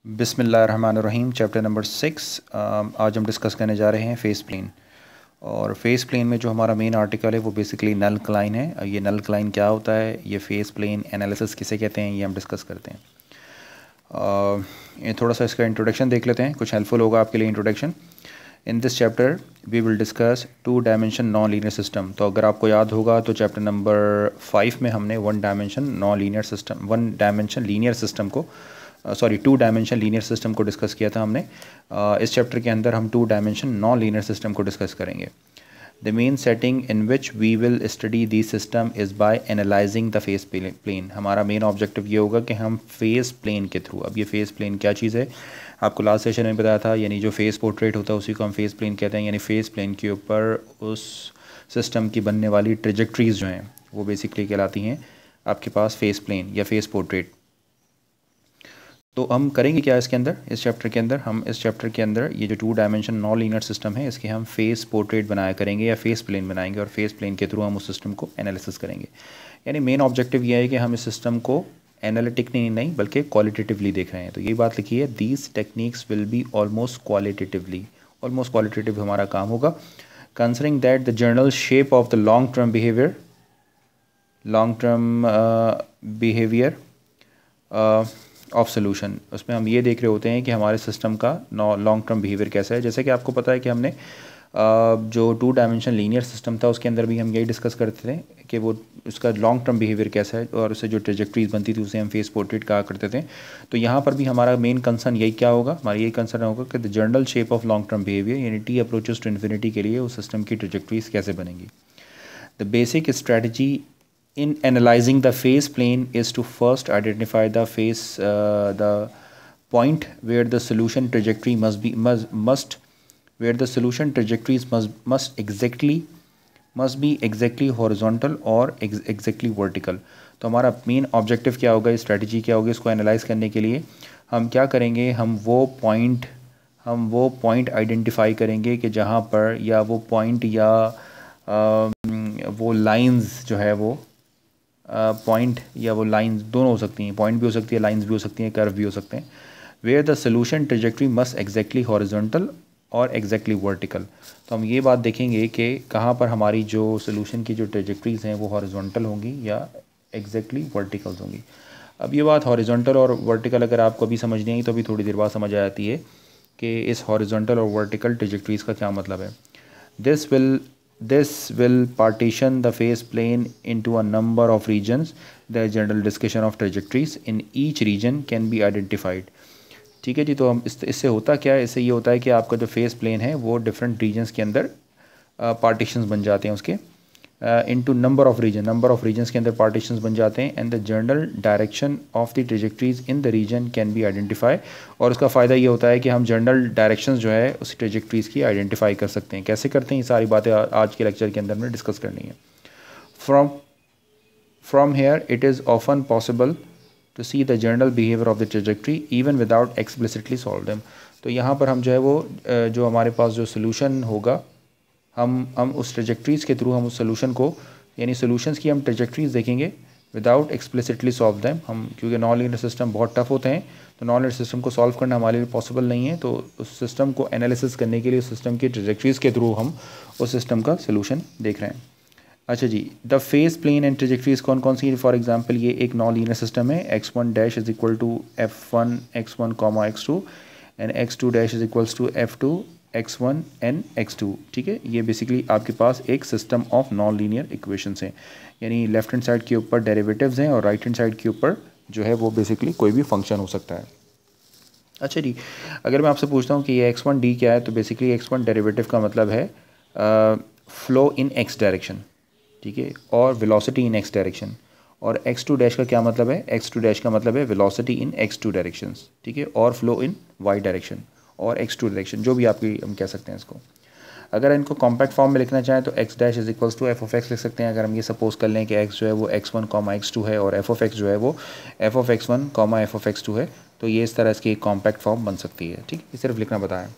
बिस्मिल्लाहिर्रहमानिर्रहीम chapter number 6। आज हम डिस्कस करने जा रहे हैं फेस प्लेन। और फेस प्लेन में जो हमारा मेन आर्टिकल है वो बेसिकली नल क्लाइन है। ये नल क्लाइन क्या होता है, ये फेस प्लेन एनालिसिस किसे कहते हैं, ये हम डिस्कस करते हैं। ये थोड़ा सा इसका इंट्रोडक्शन देख लेते हैं, कुछ हेल्पफुल होगा आपके लिए introduction. In this chapter we will discuss 2 dimension non linear system. तो अगर आपको याद होगा तो चैप्टर नंबर 5 में हमने 1 dimension non linear system 1 dimension linear system को 2 डायमेंशन लीनियर सिस्टम को डिस्कस किया था हमने। इस चैप्टर के अंदर हम 2 डायमेंशन नॉन लीनियर सिस्टम को डिस्कस करेंगे। The main setting in which we will study the system is by analysing the face plane. हमारा मेन ऑब्जेक्टिव ये होगा कि हम फेस प्लेन के थ्रू, अब ये फेस प्लेन क्या चीज़ है आपको लास्ट सेशन में बताया था, यानी जो फेस पोर्ट्रेट होता है उसी को हम फेस प्लेन कहते हैं। यानी फेस प्लेन के ऊपर उस सिस्टम की बनने वाली ट्रेजेक्ट्रीज जो हैं वो बेसिकली कहलाती हैं आपके पास फेस प्लेन या फेस पोर्ट्रेट। तो हम करेंगे क्या इसके अंदर, इस चैप्टर के अंदर ये जो 2 डायमेंशन नॉन लीनियर सिस्टम है इसके हम फेस पोर्ट्रेट बनाया करेंगे या फेस प्लेन बनाएंगे, और फेस प्लेन के थ्रू हम उस सिस्टम को एनालिसिस करेंगे। यानी मेन ऑब्जेक्टिव ये है कि हम इस सिस्टम को एनालिटिक नहीं बल्कि क्वालिटेटिवली देख रहे हैं। तो ये बात लिखी है, these techniques will be almost qualitative हमारा काम होगा। Considering that the general shape of the long term behaviour of solution, उसमें हम ये देख रहे होते हैं कि हमारे सिस्टम का लॉन्ग टर्म बिहेवियर कैसा है। जैसे कि आपको पता है कि हमने जो 2 डायमेंशन लीनियर सिस्टम था उसके अंदर भी हम यही डिस्कस करते थे कि वो उसका लॉन्ग टर्म बिहेवियर कैसा है, और उससे जो ट्रेजेक्ट्रीज बनती थी उसे हम फेस पोर्ट्रेट कहा करते थे। तो यहाँ पर भी हमारा मेन कंसर्न यही क्या होगा, हमारा यही कंसर्न होगा कि the general shape of long term behaviour, यानी टी अप्रोचेस टू इन्फिनिटी के लिए उस सिस्टम की ट्रेजेक्ट्रीज कैसे बनेंगी। The basic strategy in analyzing the phase plane is to first identify the point where the solution trajectory must be exactly horizontal or exactly vertical। तो हमारा main objective क्या होगा, स्ट्रेटजी क्या होगी, इसको एनालाइज करने के लिए हम क्या करेंगे, हम वो पॉइंट आइडेंटिफाई करेंगे कि जहाँ पर या वो पॉइंट या वो लाइंस जो है वो पॉइंट या वो लाइंस दोनों हो सकती हैं, पॉइंट भी हो सकती है, लाइंस भी हो सकती हैं, कर्व भी हो सकते हैं। Where the solution trajectory must exactly horizontal और एग्जैक्टली वर्टिकल। तो हम ये बात देखेंगे कि कहाँ पर हमारी जो सोल्यूशन की जो ट्रेजेक्ट्रीज हैं वो हॉरिजॉन्टल होंगी या एग्जैक्टली वर्टिकल्स होंगी। अब ये बात हॉरिजॉन्टल और वर्टिकल अगर आपको अभी समझ नहीं आई तो अभी थोड़ी देर बाद समझ आ जाती है कि इस हॉरिजॉन्टल और वर्टिकल ट्रेजेक्ट्रीज का क्या मतलब है। This will partition the phase plane into a number of regions. The general discussion of trajectories in each region can be identified। ठीक है जी। तो हम इससे होता क्या है, इससे ये होता है कि आपका जो फेस प्लेन है वो डिफरेंट रीजन्स के अंदर पार्टीशंस बन जाते हैं उसके, इनटू नंबर ऑफ रीजन्स के अंदर पार्टीशंस बन जाते हैं। And the general direction of the trajectories in the region can be identify. और उसका फ़ायदा ये होता है कि हम जनरल डायरेक्शंस जो है उस ट्रेजेक्ट्रीज की आइडेंटिफाई कर सकते हैं। कैसे करते हैं, ये सारी बातें आज के लेक्चर के अंदर में डिस्कस करनी है। From here it is often possible to see the general behaviour of the trajectory even without explicitly solve them. तो यहाँ पर हम जो है वो जो हमारे पास जो सोल्यूशन होगा हम उस ट्रेजेक्ट्रीज़ के थ्रू हम उस सोल्यूशन को, यानी सोल्यूशंस की हम ट्रेजेक्ट्रीज़ देखेंगे विदाउट एक्सप्लिसिटली सॉल्व दैम। हम क्योंकि नॉन लीनियर सिस्टम बहुत टफ होते हैं तो नॉन लीनियर सिस्टम को सॉल्व करना हमारे लिए पॉसिबल नहीं है। तो उस सिस्टम को एनालिसिस करने के लिए उस सिस्टम की ट्रेजेक्ट्रीज़ के थ्रू हम उस सिस्टम का सोल्यूशन देख रहे हैं। अच्छा जी, the face plane and trajectories कौन कौन सी, फॉर एग्जांपल ये एक नॉन लीनियर सिस्टम है, x1 dash is equal to f1 x1 comma x2 and x2 dash is equals to f2 x1 and x2। ठीक है, ये बेसिकली आपके पास एक system of non linear equations हैं, यानी लेफ्ट हैंड साइड के ऊपर डेरिवेटिव्स हैं और राइट हैंड साइड के ऊपर जो है वो बेसिकली कोई भी फंक्शन हो सकता है। अच्छा जी, अगर मैं आपसे पूछता हूँ कि ये x1 d क्या है, तो बेसिकली x1 डेरिवेटिव का मतलब है फ्लो इन x डायरेक्शन, ठीक है, और वेलोसिटी इन x डायरेक्शन। और x2 डैश का क्या मतलब है, x2 डैश का मतलब है वेलोसिटी इन x2 डायरेक्शंस, ठीक है, और फ्लो इन y डायरेक्शन और x2 डायरेक्शन, जो भी आपकी हम कह सकते हैं इसको। अगर इनको कॉम्पैक्ट फॉर्म में लिखना चाहें तो x dash is equals to f of x लिख सकते हैं। अगर हम ये सपोज कर लें कि x जो है वो x1 कॉमा x2 है और f ऑफ x जो है वो f of x1 comma f of x2 है, तो ये इस तरह इसकी एक कॉम्पैक्ट फॉर्म बन सकती है। ठीक, ये सिर्फ लिखना बताएं।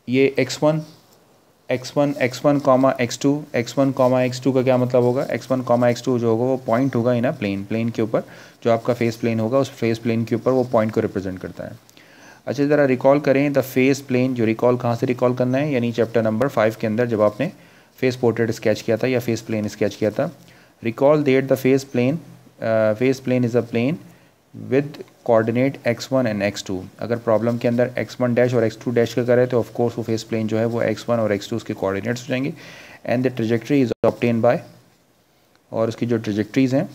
ये x1 x1 कॉमा x2 का क्या मतलब होगा, x1 कॉमा x2 जो होगा वो पॉइंट होगा इन अ प्लेन के ऊपर, जो आपका फेस प्लेन होगा उस फेस प्लेन के ऊपर वो पॉइंट को रिप्रेजेंट करता है। अच्छा ज़रा रिकॉल करें द फेस प्लेन, जो रिकॉल कहाँ से रिकॉल करना है, यानी चैप्टर नंबर 5 के अंदर जब आपने फेस पोर्ट्रेट स्केच किया था या फेस प्लेन स्केच किया था। Recall that the face plane is a plane with coordinate x1 and x2। अगर प्रॉब्लम के अंदर x1 डैश और x2 डैश का करें तो ऑफकोर्स वो फेस प्लेन जो है वो x1 और x2 उसके कोऑर्डिनेट्स हो जाएंगे। And the trajectory is obtain by, और उसकी जो ट्रेजेक्ट्रीज हैं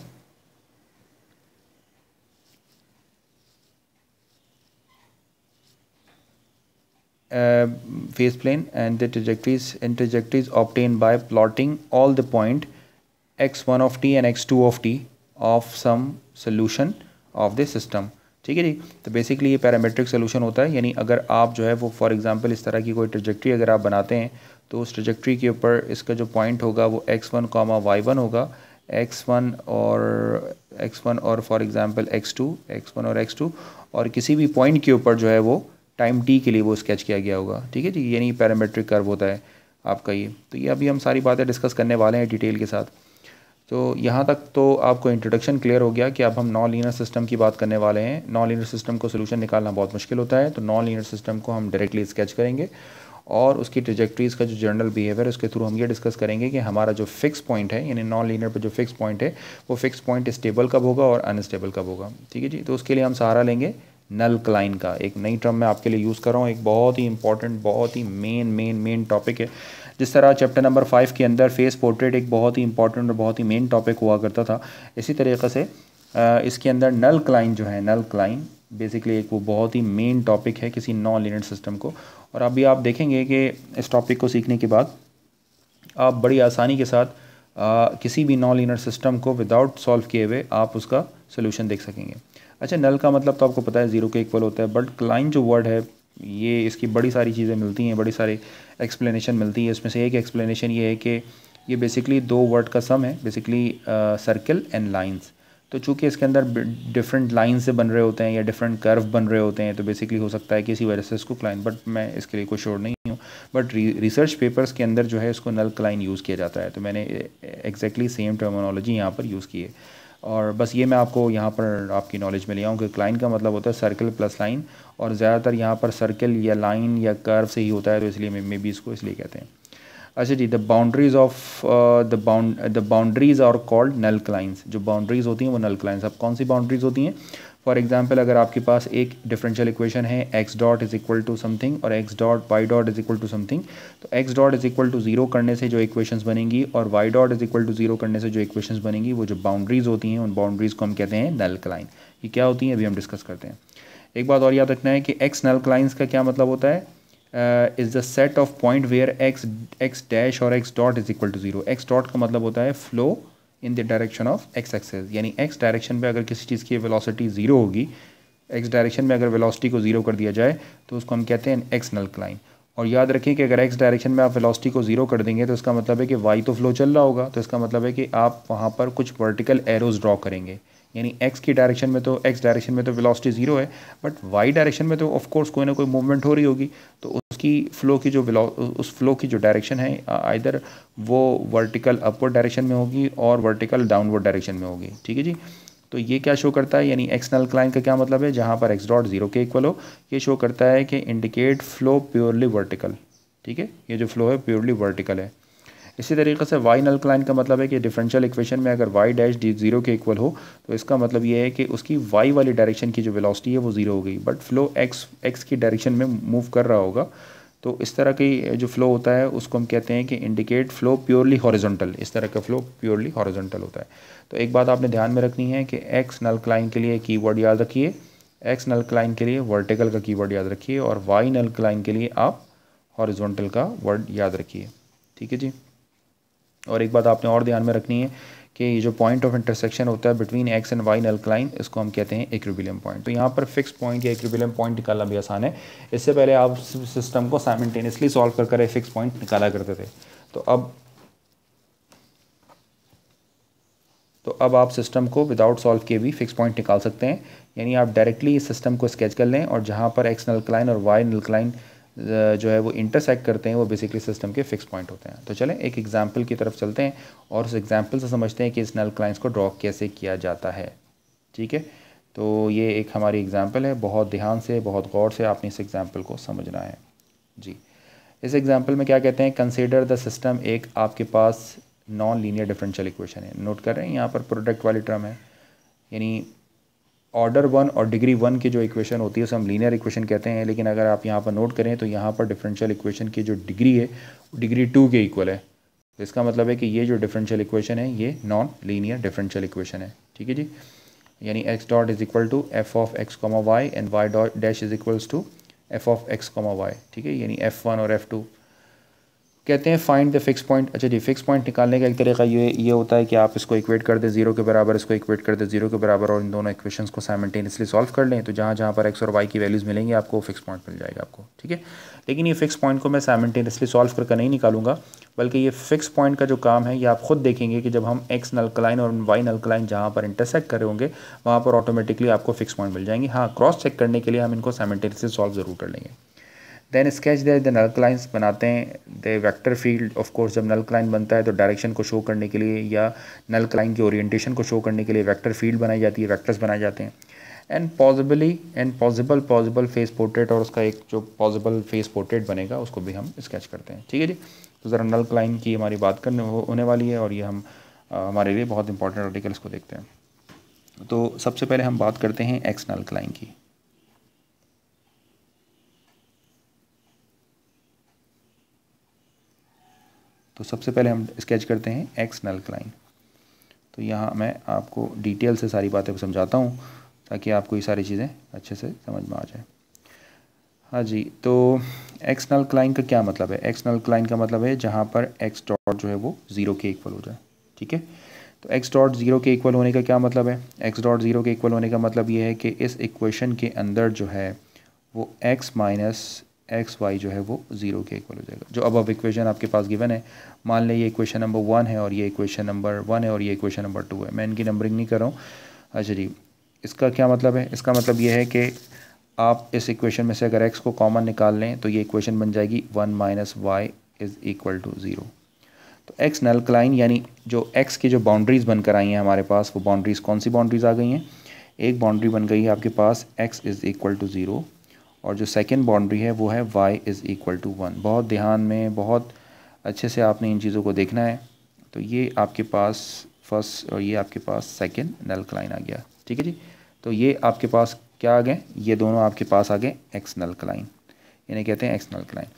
phase plane and the trajectories obtain by plotting all the point x1 of t and x2 of t of some solution of the system. ठीक है जी। तो basically ये parametric solution होता है, यानी अगर आप जो है वो फॉर एग्जांपल इस तरह की कोई ट्रेजेक्ट्री अगर आप बनाते हैं तो उस ट्रेजेक्ट्री के ऊपर इसका जो पॉइंट होगा वो x1 कॉमा y1 होगा, x1 और फॉर एग्जांपल x1 और x2 और किसी भी पॉइंट के ऊपर जो है वो टाइम t के लिए वो स्केच किया गया होगा। ठीक है जी, यानी पैरामेट्रिक कर्व होता है आपका ये। तो ये अभी हम सारी बातें डिस्कस करने वाले हैं डिटेल के साथ। तो यहाँ तक तो आपको इंट्रोडक्शन क्लियर हो गया कि अब हम नॉन लीनियर सिस्टम की बात करने वाले हैं। नॉन लीनियर सिस्टम को सोल्यूशन निकालना बहुत मुश्किल होता है, तो नॉन लीनियर सिस्टम को हम डायरेक्टली स्केच करेंगे और उसकी ट्रेजेक्ट्रीज़ का जो जनरल बिहेवियर है उसके थ्रू हम ये डिस्कस करेंगे कि हमारा जो फिक्स पॉइंट है, यानी नॉन लीनियर पर जो फिक्स पॉइंट है वो फिक्स पॉइंट स्टेबल कब होगा और अनस्टेबल कब होगा। ठीक है जी। तो उसके लिए हम सहारा लेंगे नल क्लाइन का। एक नई टर्म मैं आपके लिए यूज़ कर रहा हूँ, एक बहुत ही इंपॉर्टेंट, बहुत ही मेन टॉपिक है। जिस तरह चैप्टर नंबर 5 के अंदर फेस पोर्ट्रेट एक बहुत ही इंपॉर्टेंट और बहुत ही मेन टॉपिक हुआ करता था, इसी तरीके से इसके अंदर नल क्लाइन जो है, नल क्लाइन बेसिकली एक वो बहुत ही मेन टॉपिक है किसी नॉन लीनियर सिस्टम को। और अभी आप देखेंगे कि इस टॉपिक को सीखने के बाद आप बड़ी आसानी के साथ किसी भी नॉन लीनियर सिस्टम को विदाउट सॉल्व किए हुए आप उसका सोल्यूशन देख सकेंगे। अच्छा, नल का मतलब तो आपको पता है ज़ीरो के इक्वल होता है, बट क्लाइन जो वर्ड है ये इसकी बड़ी सारी चीज़ें मिलती हैं, बड़ी सारी एक्सप्लेनेशन मिलती है। इसमें से एक एक्सप्लेनेशन ये है कि ये बेसिकली दो वर्ड का सम है, बेसिकली सर्कल एंड लाइंस। तो चूँकि इसके अंदर डिफरेंट लाइन से बन रहे होते हैं या डिफरेंट कर्व बन रहे होते हैं, तो बेसिकली हो सकता है कि इसी वजह से इसको क्लाइन, बट मैं इसके लिए कोई श्योर नहीं हूँ। बट रिसर्च पेपर्स के अंदर जो है इसको नल क्लाइन यूज़ किया जाता है, तो मैंने एग्जैक्टली सेम टर्मिनोलॉजी यहाँ पर यूज़ की है। और बस ये मैं आपको यहाँ पर आपकी नॉलेज में ले आऊँ कि क्लाइन का मतलब होता है सर्कल प्लस लाइन, और ज़्यादातर यहाँ पर सर्कल या लाइन या कर्व से ही होता है, तो इसलिए मे बी इसको इसलिए कहते हैं। अच्छा जी, the boundaries are called nullclines. जो बाउंड्रीज होती हैं वो नल क्लाइंस। अब कौन सी बाउंड्रीज होती हैं? फॉर एग्जांपल अगर आपके पास एक डिफरेंशियल इक्वेशन है x dot is equal to something और x dot y dot is equal to something, तो x dot is equal to 0 करने से जो इक्वेशंस बनेंगी और y dot is equal to 0 करने से जो इक्वेशंस बनेंगी, वो जो बाउंड्रीज होती हैं उन बाउंड्रीज को हम कहते हैं नल क्लाइन। ये क्या होती हैं अभी हम डिस्कस करते हैं। एक बात और याद रखना है कि x नल क्लाइंस का क्या मतलब होता है, is the set of point where x dash और x dot is equal to 0। x dot का मतलब होता है flow in the direction of x axis, यानी x डायरेक्शन में अगर किसी चीज़ की वेलोसिटी 0 होगी, x डायरेक्शन में अगर वेलोसिटी को 0 कर दिया जाए तो उसको हम कहते हैं x नल क्लाइन। और याद रखें कि अगर x डायरेक्शन में आप वेलोसिटी को 0 कर देंगे तो इसका मतलब है कि y तो फ्लो चल रहा होगा, तो इसका मतलब है कि आप वहाँ पर कुछ वर्टिकल एरोज ड्रॉ करेंगे, यानी x डायरेक्शन में तो वेलोसिटी 0 है, बट y डायरेक्शन में तो ऑफ कोर्स कोई ना कोई मूवमेंट हो रही होगी, तो उसकी उस फ्लो की जो डायरेक्शन है आइदर वो वर्टिकल अपवर्ड डायरेक्शन में होगी और वर्टिकल डाउनवर्ड डायरेक्शन में होगी। ठीक है जी। तो ये क्या शो करता है, यानी एक्स नल क्लाइन का क्या मतलब है, जहाँ पर x डॉट 0 के इक्वल हो, ये शो करता है कि इंडिकेट फ्लो प्योरली वर्टिकल। ठीक है, ये जो फ्लो है प्योरली वर्टिकल है। इसी तरीके से वाई नल क्लाइन का मतलब है कि डिफरेंशियल इक्वेशन में अगर y डैश डी 0 के इक्वल हो तो इसका मतलब ये है कि उसकी y वाली डायरेक्शन की जो वेलोसिटी है वो 0 हो गई, बट फ्लो x की डायरेक्शन में मूव कर रहा होगा। तो इस तरह की जो फ्लो होता है उसको हम कहते हैं कि इंडिकेट फ्लो प्योरली हॉरिजॉन्टल। इस तरह का फ्लो प्योरली हॉरिजॉन्टल होता है। तो एक बात आपने ध्यान में रखनी है कि x नल क्लाइन के लिए कीवर्ड याद रखिए, x नल क्लाइन के लिए वर्टिकल का कीवर्ड याद रखिए, और y नल क्लाइन के लिए आप हॉरिजॉन्टल का वर्ड याद रखिए। ठीक है जी। और एक बात आपने और ध्यान में रखनी है कि ये जो पॉइंट ऑफ इंटरसेक्शन होता है between x and y nullcline, इसको हम कहते हैं इक्विलिब्रियम पॉइंट। तो यहाँ पर फिक्स पॉइंट या इक्विलिब्रियम पॉइंट निकालना भी आसान है। इससे पहले आप सिस्टम को साइमल्टेनियसली सॉल्व कर फिक्स पॉइंट निकाला करते थे। तो अब आप सिस्टम को विदाउट सॉल्व किए भी फिक्स पॉइंट निकाल सकते हैं, यानी आप डायरेक्टली इस सिस्टम को स्केच कर लें और जहाँ पर x नल क्लाइन और y नल क्लाइन जो है वो इंटरसेक्ट करते हैं वो बेसिकली सिस्टम के फिक्स पॉइंट होते हैं। तो चलें एक एग्जांपल की तरफ चलते हैं और उस एग्जांपल से समझते हैं कि इस नल क्लाइंस को ड्रॉ कैसे किया जाता है। ठीक है, तो ये एक हमारी एग्जांपल है, बहुत ध्यान से बहुत गौर से आपने इस एग्जांपल को समझना है जी। इस एग्जांपल में क्या कहते हैं, कंसीडर द सिस्टम, एक आपके पास नॉन लीनियर डिफरेंशियल इक्वेशन है। नोट कर रहे हैं यहाँ पर प्रोडक्ट वाली टर्म है, यानी ऑर्डर 1 और डिग्री 1 की जो इक्वेशन होती है उसे हम लीनियर इक्वेशन कहते हैं, लेकिन अगर आप यहाँ पर नोट करें तो यहाँ पर डिफरेंशियल इक्वेशन की जो डिग्री है वो डिग्री 2 के इक्वल है। तो इसका मतलब है कि ये जो डिफरेंशियल इक्वेशन है ये नॉन लीनियर डिफरेंशियल इक्वेशन है। ठीक है जी, यानी x dot is equal to f of x comma y and y dot dash is equals to f of x comma y. ठीक है, यानी F1 और F2 कहते हैं फाइंड द फिक्स पॉइंट। अच्छा जी, फिक्स पॉइंट निकालने का एक तरीका ये होता है कि आप इसको इक्वेट कर दें 0 के बराबर, इसको इक्वेट कर दें 0 के बराबर और इन दोनों इक्वेशंस को साइमल्टेनियसली सॉल्व कर लें। तो जहाँ जहाँ पर एक्स और वाई की वैल्यूज़ मिलेंगी आपको फिक्स पॉइंट मिल जाएगा आपको। ठीक है, लेकिन ये फिक्स पॉइंट को मैं साइमल्टेनियसली सॉल्व करके नहीं निकालूंगा, बल्कि ये फिक्स पॉइंट का जो काम है ये आप खुद देखेंगे कि जब हम एक्स नल्कलाइन और वाई नल्कलाइन जहाँ पर इंटरसेक्ट कर रहे होंगे वहाँ पर ऑटोमेटिकली आपको फिक्स पॉइंट मिल जाएंगे। हाँ, क्रॉस चेक करने के लिए हम इनको साइमल्टेनियसली सॉल्व ज़रूर कर लेंगे। Then sketch the nullclines बनाते हैं the vector field. Of course जब नल क्लाइन बनता है तो डायरेक्शन को शो करने के लिए या नल क्लाइन की ओरिएंटेशन को शो करने के लिए वेक्टर फील्ड बनाई जाती है, वेक्टर्स बनाए जाते हैं। एंड पॉसिबल फेस पोर्ट्रेट, और उसका एक जो पॉसिबल फेस पोर्ट्रेट बनेगा उसको भी हम स्केच करते हैं। ठीक है जी, तो ज़रा नल क्लाइन की हमारी बात करने होने वाली है और ये हम हमारे लिए बहुत इंपॉर्टेंट आर्टिकल्स को देखते हैं। तो सबसे पहले हम बात करते हैं एक्स नल क्लाइन की। तो सबसे पहले हम स्केच करते हैं एक्स नल क्लाइन। तो यहाँ मैं आपको डिटेल से सारी बातें समझाता हूँ ताकि आपको ये सारी चीज़ें अच्छे से समझ में आ जाए। हाँ जी, तो एक्स नल क्लाइन का क्या मतलब है? एक्स नल क्लाइन का मतलब है जहाँ पर एक्स डॉट जो है वो 0 के इक्वल हो जाए। ठीक है, तो एक्स डॉट 0 के इक्वल होने का क्या मतलब है? एक्स डॉट 0 के इक्वल होने का मतलब ये है कि इस इक्वेशन के अंदर जो है वो एक्स माइनस एक्स वाई जो है वो 0 के इक्वल हो जाएगा। जो अब इक्वेशन आपके पास गिवन है, मान लें ये इक्वेशन नंबर 1 है और ये इक्वेशन नंबर 1 है और ये इक्वेशन नंबर 2 है। मैं इनकी नंबरिंग नहीं कर रहा हूँ। अच्छा जी, इसका क्या मतलब है? इसका मतलब ये है कि आप इस इक्वेशन में से अगर x को कॉमन निकाल लें तो ये इक्वेशन बन जाएगी 1 minus y is equal to 0। तो एक्स नल क्लाइन यानी जो x की जो बाउंड्रीज़ बनकर आई हैं हमारे पास, वो बाउंड्रीज़ कौन सी बाउंड्रीज़ आ गई हैं? एक बाउंड्री बन गई है आपके पास x इज़ इक्वल टू 0 और जो सेकेंड बाउंड्री है वो है y इज़ इक्वल टू 1। बहुत ध्यान में बहुत अच्छे से आपने इन चीज़ों को देखना है। तो ये आपके पास फर्स्ट और ये आपके पास सेकेंड नल क्लाइन आ गया। ठीक है जी, तो ये आपके पास क्या आ गए? ये दोनों आपके पास आ गए एक्स नल क्लाइन, इन्हें कहते हैं एक्स नल क्लाइन।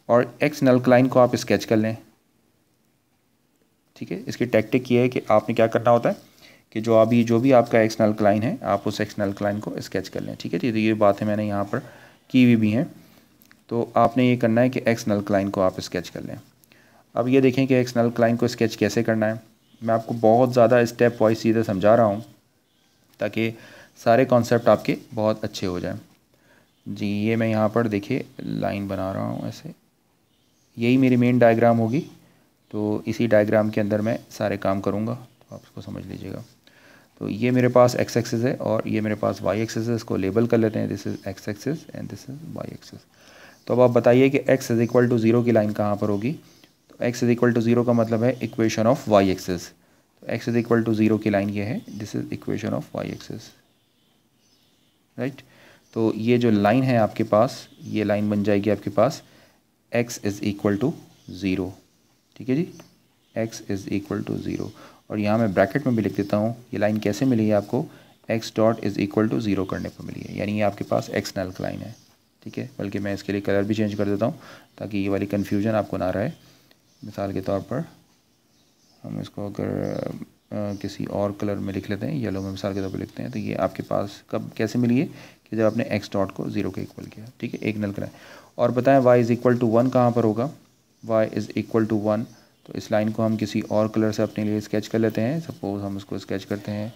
और एक्स नल क्लाइन को आप स्केच कर लें। ठीक है, इसकी टैक्टिक ये है कि आपने क्या करना होता है कि जो भी आपका एक्स नल क्लाइन है आप उस एक्स नल क्लाइन को स्केच कर लें। ठीक है जी, तो ये बातें मैंने यहाँ पर की हुई भी हैं। तो आपने ये करना है कि एक्स नल क्लाइन को आप स्केच कर लें। अब ये देखें कि एक्स नल क्लाइन को स्केच कैसे करना है। मैं आपको बहुत ज़्यादा स्टेप वाइज सीधे समझा रहा हूँ ताकि सारे कॉन्सेप्ट आपके बहुत अच्छे हो जाएं। जी, ये मैं यहाँ पर देखिए लाइन बना रहा हूँ ऐसे, यही मेरी मेन डायग्राम होगी। तो इसी डायग्राम के अंदर मैं सारे काम करूँगा, तो आप इसको समझ लीजिएगा। तो ये मेरे पास एक्स एक्सिस है और ये मेरे पास वाई एक्सिस है। इसको लेबल कर लेते हैं, this is x axis and this is why axis. तो अब आप बताइए कि x इज़ इक्वल टू 0 की लाइन कहाँ पर होगी? तो x इज़ इक्वल टू 0 का मतलब है इक्वेशन ऑफ वाई एक्सिस। तो x इज़ इक्वल टू 0 की लाइन ये है, this is equation of y axis, right. तो ये जो लाइन है आपके पास, ये लाइन बन जाएगी आपके पास x इज़ इक्वल टू 0। ठीक है जी, x इज़ इक्वल टू 0। और यहाँ मैं ब्रैकेट में भी लिख देता हूँ ये लाइन कैसे मिली है आपको, x dot is equal to 0 करने पर मिली है, यानी ये आपके पास x नल क्लाइन है। ठीक है, बल्कि मैं इसके लिए कलर भी चेंज कर देता हूँ ताकि ये वाली कन्फ्यूजन आपको ना रहे। मिसाल के तौर पर हम इसको अगर किसी और कलर में लिख लेते हैं, येलो में मिसाल के तौर पर लिखते हैं, तो ये आपके पास कब कैसे मिली है कि जब आपने x डॉट को 0 के इक्वल किया। ठीक है, एक नल क्लाइन। और बताएं y इज़ इक्वल टू 1 कहाँ पर होगा? y is equal to 1। तो इस लाइन को हम किसी और कलर से अपने लिए स्केच कर लेते हैं। सपोज़ हम इसको स्केच करते हैं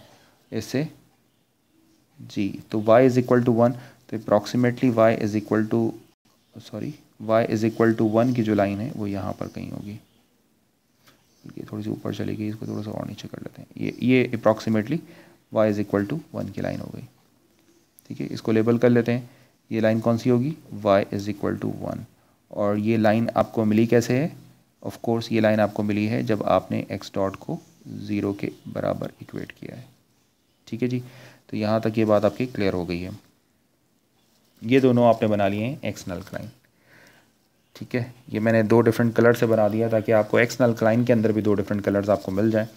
इससे जी। तो y इज़ इक्वल टू 1, तो approximately y is equal to y is equal to 1 की जो लाइन है वो यहाँ पर कहीं होगी। ये थोड़ी सी ऊपर चली गई, इसको थोड़ा सा और नीचे कर लेते हैं। ये approximately y is equal to 1 की लाइन हो गई। ठीक है, इसको लेबल कर लेते हैं। ये लाइन कौन सी होगी, y इज़ इक्वल टू 1। और ये लाइन आपको मिली कैसे है, ऑफ कोर्स ये लाइन आपको मिली है जब आपने x डॉट को 0 के बराबर इक्वेट किया है। ठीक है जी, तो यहाँ तक ये बात आपकी क्लियर हो गई है। ये दोनों आपने बना लिए हैं एक्स नल क्लाइन। ठीक है, ये मैंने दो डिफरेंट कलर से बना दिया ताकि आपको एक्स नल क्लाइन के अंदर भी दो डिफरेंट कलर्स आपको मिल जाएं।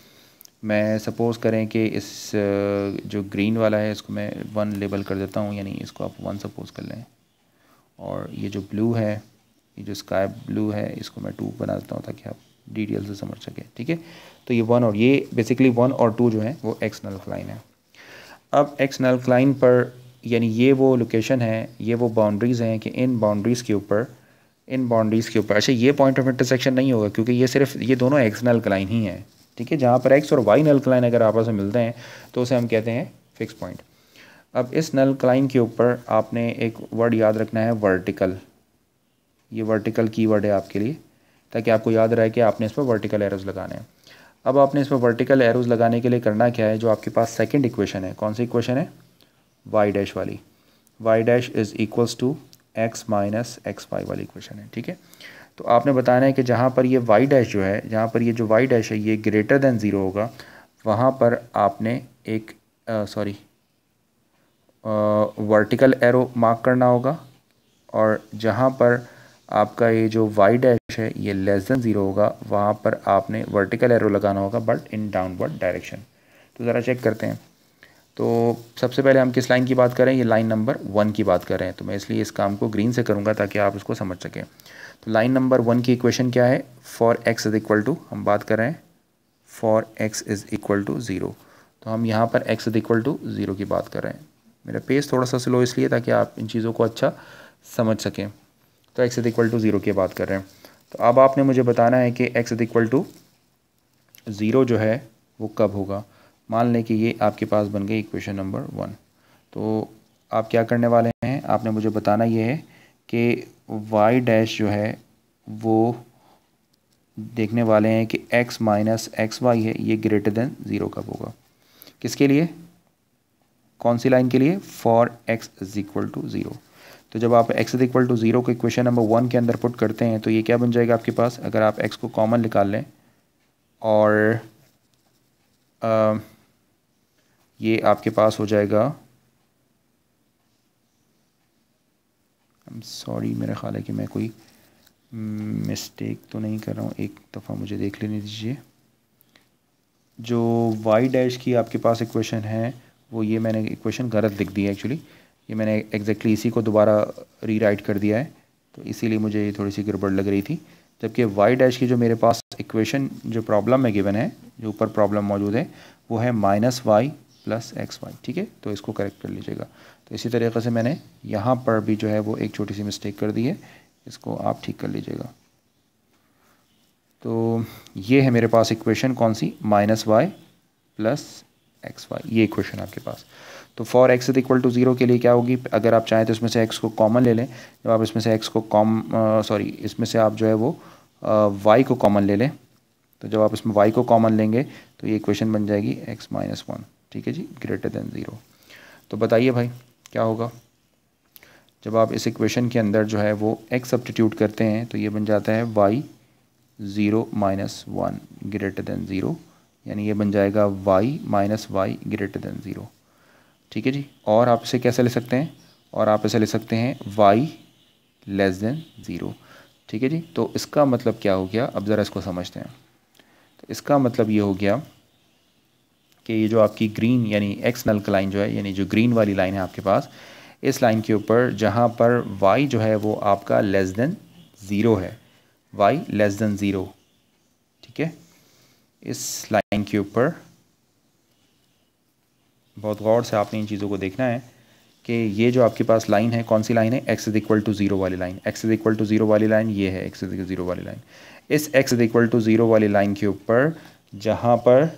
मैं सपोज़ करें कि इस जो ग्रीन वाला है इसको मैं 1 लेबल कर देता हूँ, यानी इसको आप 1 सपोज़ कर लें। और ये जो ब्लू है, ये जो स्काई ब्लू है, इसको मैं 2 बना देता हूँ ताकि आप डिटेल से समझ सकें। ठीक है, तो ये 1 और ये बेसिकली 1 और 2 जो है वो एक्स नल क्लाइन है। अब एक्स नल क्लाइन पर यानी ये वो लोकेशन है, ये वो बाउंड्रीज़ हैं कि इन बाउंड्रीज़ के ऊपर अच्छा ये पॉइंट ऑफ इंटरसेक्शन नहीं होगा क्योंकि ये सिर्फ ये दोनों एक्स नल क्लाइन ही हैं। ठीक है, जहाँ पर एक्स और वाई नल क्लाइन अगर आपस में मिलते हैं तो उसे हम कहते हैं फिक्स पॉइंट। अब इस नल क्लाइन के ऊपर आपने एक वर्ड याद रखना है, वर्टिकल। ये वर्टिकल कीवर्ड है आपके लिए ताकि आपको याद रहे कि आपने इस पर वर्टिकल एरोज़ लगाने हैं। अब आपने इस पर वर्टिकल एरोज़ लगाने के लिए करना क्या है, जो आपके पास सेकंड इक्वेशन है, कौन सी इक्वेशन है, वाई डैश वाली, y dash is equals to x minus x y वाली इक्वेशन है। ठीक है, तो आपने बताना है कि जहाँ पर ये वाई डैश जो है, जहाँ पर ये जो वाई डैश है ये ग्रेटर देन ज़ीरो होगा, वहाँ पर आपने एक वर्टिकल एरो मार्क करना होगा। और जहाँ पर आपका ये जो वाई डैश है ये लेस देन ज़ीरो होगा, वहाँ पर आपने वर्टिकल एरो लगाना होगा बट इन डाउनवर्ड डायरेक्शन। तो ज़रा चेक करते हैं। तो सबसे पहले हम किस लाइन की बात करें, ये लाइन नंबर 1 की बात कर रहे हैं, तो मैं इसलिए इस काम को ग्रीन से करूँगा ताकि आप इसको समझ सकें। तो लाइन नंबर 1 की इक्वेशन क्या है, for x is equal to, हम बात कर रहे हैं for x is equal to 0। तो हम यहाँ पर एक्स इज़ इक्वल टू 0 की बात कर रहे हैं। मेरा पेज थोड़ा सा स्लो इसलिए ताकि आप इन चीज़ों को अच्छा समझ सकें। तो एक्स इज़ इक्वल टू 0 की बात कर रहे हैं। तो अब आपने मुझे बताना है कि एक्स इज़ इक्वल टू 0 जो है वो कब होगा। मान लें कि ये आपके पास बन गई इक्वेशन नंबर 1। तो आप क्या करने वाले हैं, आपने मुझे बताना ये है कि वाई डैश जो है वो देखने वाले हैं कि x माइनस एक्स वाई है ये ग्रेटर देन 0 कब होगा। किसके लिए, कौन सी लाइन के लिए, for x is equal to 0। तो जब आप x इज इक्वल टू 0 को इक्वेशन नंबर 1 के अंदर पुट करते हैं तो ये क्या बन जाएगा आपके पास, अगर आप x को कॉमन निकाल लें और ये आपके पास हो जाएगा, सॉरी मेरा ख्याल है कि मैं कोई मिस्टेक तो नहीं कर रहा हूँ, एक दफ़ा मुझे देख लेने दीजिए। जो वाई डैश की आपके पास इक्वेशन है वो ये मैंने इक्वेशन गलत लिख दी है एक्चुअली, ये मैंने एग्जैक्टली इसी को दोबारा रीराइट कर दिया है, तो इसीलिए मुझे ये थोड़ी सी गड़बड़ लग रही थी। जबकि वाई डैश की जो मेरे पास इक्वेशन जो प्रॉब्लम में गिवन है, जो ऊपर प्रॉब्लम मौजूद है वो है minus Y plus x y. ठीक है, तो इसको करेक्ट कर लीजिएगा। तो इसी तरीके से मैंने यहाँ पर भी जो है वो एक छोटी सी मिस्टेक कर दी है, इसको आप ठीक कर लीजिएगा। तो ये है मेरे पास इक्वेशन कौन सी, minus Y plus x Y, ये इक्वेशन आपके पास। तो for X is equal to 0 के लिए क्या होगी, अगर आप चाहें तो इसमें से x को कॉमन ले लें। जब आप इसमें से x को इसमें से आप जो है वो y को कॉमन ले लें, तो जब आप इसमें y को कॉमन लेंगे तो ये इक्वेशन बन जाएगी x माइनस 1। ठीक है जी, ग्रेटर देन 0। तो बताइए भाई क्या होगा, जब आप इस इक्वेशन के अंदर जो है वो x सब्स्टिट्यूट करते हैं तो ये बन जाता है y 0 माइनस 1 ग्रेटर देन 0, यानी ये बन जाएगा y minus y greater than 0। ठीक है जी, और आप इसे कैसे ले सकते हैं, और आप इसे ले सकते हैं y लेस देन 0। ठीक है जी, तो इसका मतलब क्या हो गया, अब ज़रा इसको समझते हैं। तो इसका मतलब ये हो गया कि ये जो आपकी ग्रीन यानी एक्स नल लाइन जो है, यानी जो ग्रीन वाली लाइन है आपके पास, इस लाइन के ऊपर जहाँ पर y जो है वो आपका लेस देन 0 है, y लेस देन 0। ठीक है, इस लाइन के ऊपर बहुत गौर से आपने इन चीज़ों को देखना है कि ये जो आपके पास लाइन है कौन सी लाइन है, x इज इक्वल टू 0 वाली line. x is equal to 0 वाली लाइन ये है, x इज इक्वल टू 0 वाली लाइन। इस x इज इक्वल टू 0 वाली लाइन के ऊपर जहाँ पर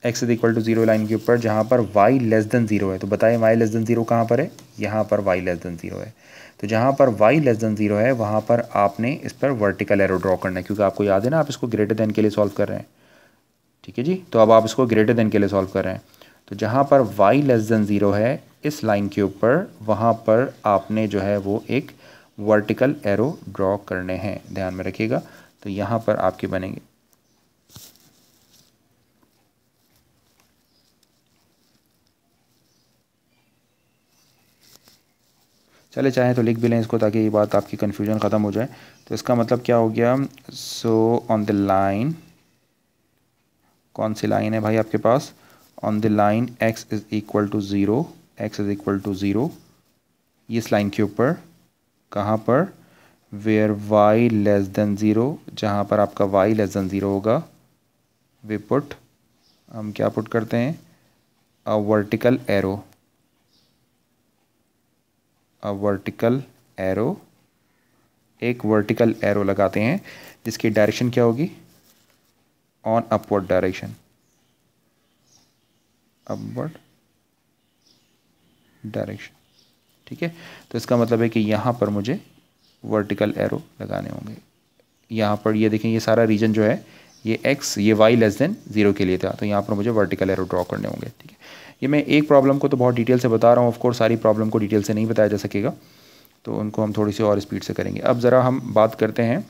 x is equal to 0 line के ऊपर जहाँ पर y लेस देन 0 है, तो बताइए y लेस देन 0 कहाँ पर है, यहाँ पर y लेस देन 0 है। तो जहाँ पर y लेस देन 0 है वहाँ पर आपने इस पर वर्टिकल एरो ड्रॉ करना है, क्योंकि आपको याद है ना आप इसको ग्रेटर देन के लिए सॉल्व कर रहे हैं। ठीक है जी, तो अब आप इसको ग्रेटर देन के लिए सॉल्व कर रहे हैं। तो जहाँ पर y लेस देन 0 है इस लाइन के ऊपर, वहाँ पर आपने जो है वो एक वर्टिकल एरो ड्रॉ करने हैं, ध्यान में रखिएगा। तो यहाँ पर आपके बनेंगे, चले चाहे तो लिख भी लें इसको ताकि ये बात आपकी कन्फ्यूजन ख़त्म हो जाए। तो इसका मतलब क्या हो गया, सो ऑन द लाइन, कौन सी लाइन है भाई आपके पास, on the line x is equal to 0, x is equal to 0, इस लाइन के ऊपर, कहाँ पर, वेयर y लेस देन 0, जहाँ पर आपका y लेस देन 0 होगा, वे पुट, हम क्या पुट करते हैं, अ वर्टिकल एरो, अ वर्टिकल एरो, एक वर्टिकल एरो लगाते हैं जिसकी डायरेक्शन क्या होगी, on upward direction, upward direction, ठीक है। तो इसका मतलब है कि यहाँ पर मुझे वर्टिकल एरो लगाने होंगे। यहाँ पर ये देखें, ये सारा रीजन जो है ये x, ये y लेस देन 0 के लिए था, तो यहाँ पर मुझे वर्टिकल एरो ड्रॉ करने होंगे, ठीक है। ये मैं एक प्रॉब्लम को तो बहुत डिटेल से बता रहा हूँ, ऑफ कोर्स सारी प्रॉब्लम को डिटेल से नहीं बताया जा सकेगा, तो उनको हम थोड़ी सी और स्पीड से करेंगे। अब ज़रा हम बात करते हैं,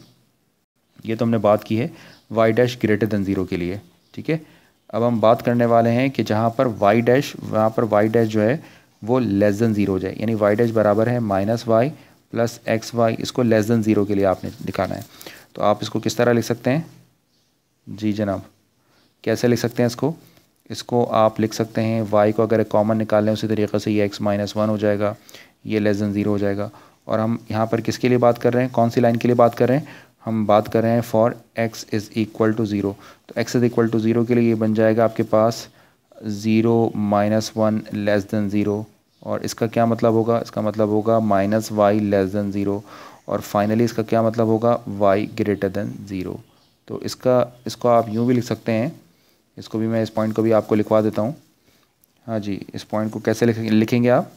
ये तो हमने बात की है y डैश ग्रेटर देन 0 के लिए, ठीक है। अब हम बात करने वाले हैं कि जहाँ पर y डैश, वहाँ पर y डैश जो है वो लेस देन 0 हो जाए, यानी y डैश बराबर है -y प्लस XY, इसको लेस देन 0 के लिए आपने दिखाना है। तो आप इसको किस तरह लिख सकते हैं, जी जनाब, कैसे लिख सकते हैं इसको, इसको आप लिख सकते हैं y को अगर कॉमन निकाल लें उसी तरीके से ये x -1 हो जाएगा, ये लेस देन 0 हो जाएगा। और हम यहाँ पर किसके लिए बात कर रहे हैं, कौन सी लाइन के लिए बात कर रहे हैं, हम बात कर रहे हैं for x is equal to 0। तो x इज़ इक्वल टू 0 के लिए ये बन जाएगा आपके पास 0 -1 लेस देन 0, और इसका क्या मतलब होगा, इसका मतलब होगा -y लेस देन 0, और फाइनली इसका क्या मतलब होगा, y ग्रेटर देन 0। तो इसको आप यूँ भी लिख सकते हैं, इसको भी मैं, इस पॉइंट को भी आपको लिखवा देता हूँ। हाँ जी, इस पॉइंट को कैसे लिखेंगे आप,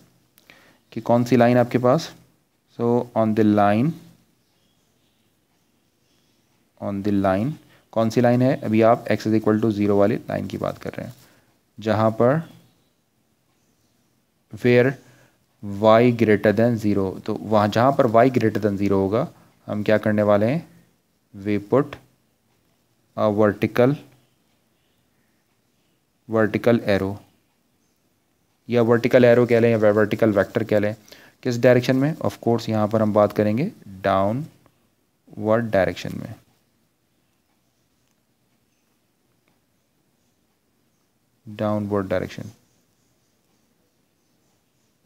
कि कौन सी लाइन आपके पास, so on the line, on the line, कौन सी लाइन है, अभी आप x इज़ इक्वल टू 0 वाली लाइन की बात कर रहे हैं, जहाँ पर वेयर y ग्रेटर देन 0, तो वहाँ जहाँ पर y ग्रेटर देन 0 होगा, हम क्या करने वाले हैं, we put a vertical arrow, या वर्टिकल एरो कह लें या वर्टिकल वेक्टर कह लें, किस डायरेक्शन में, ऑफ कोर्स यहाँ पर हम बात करेंगे डाउनवर्ड डायरेक्शन में, डाउनवर्ड डायरेक्शन,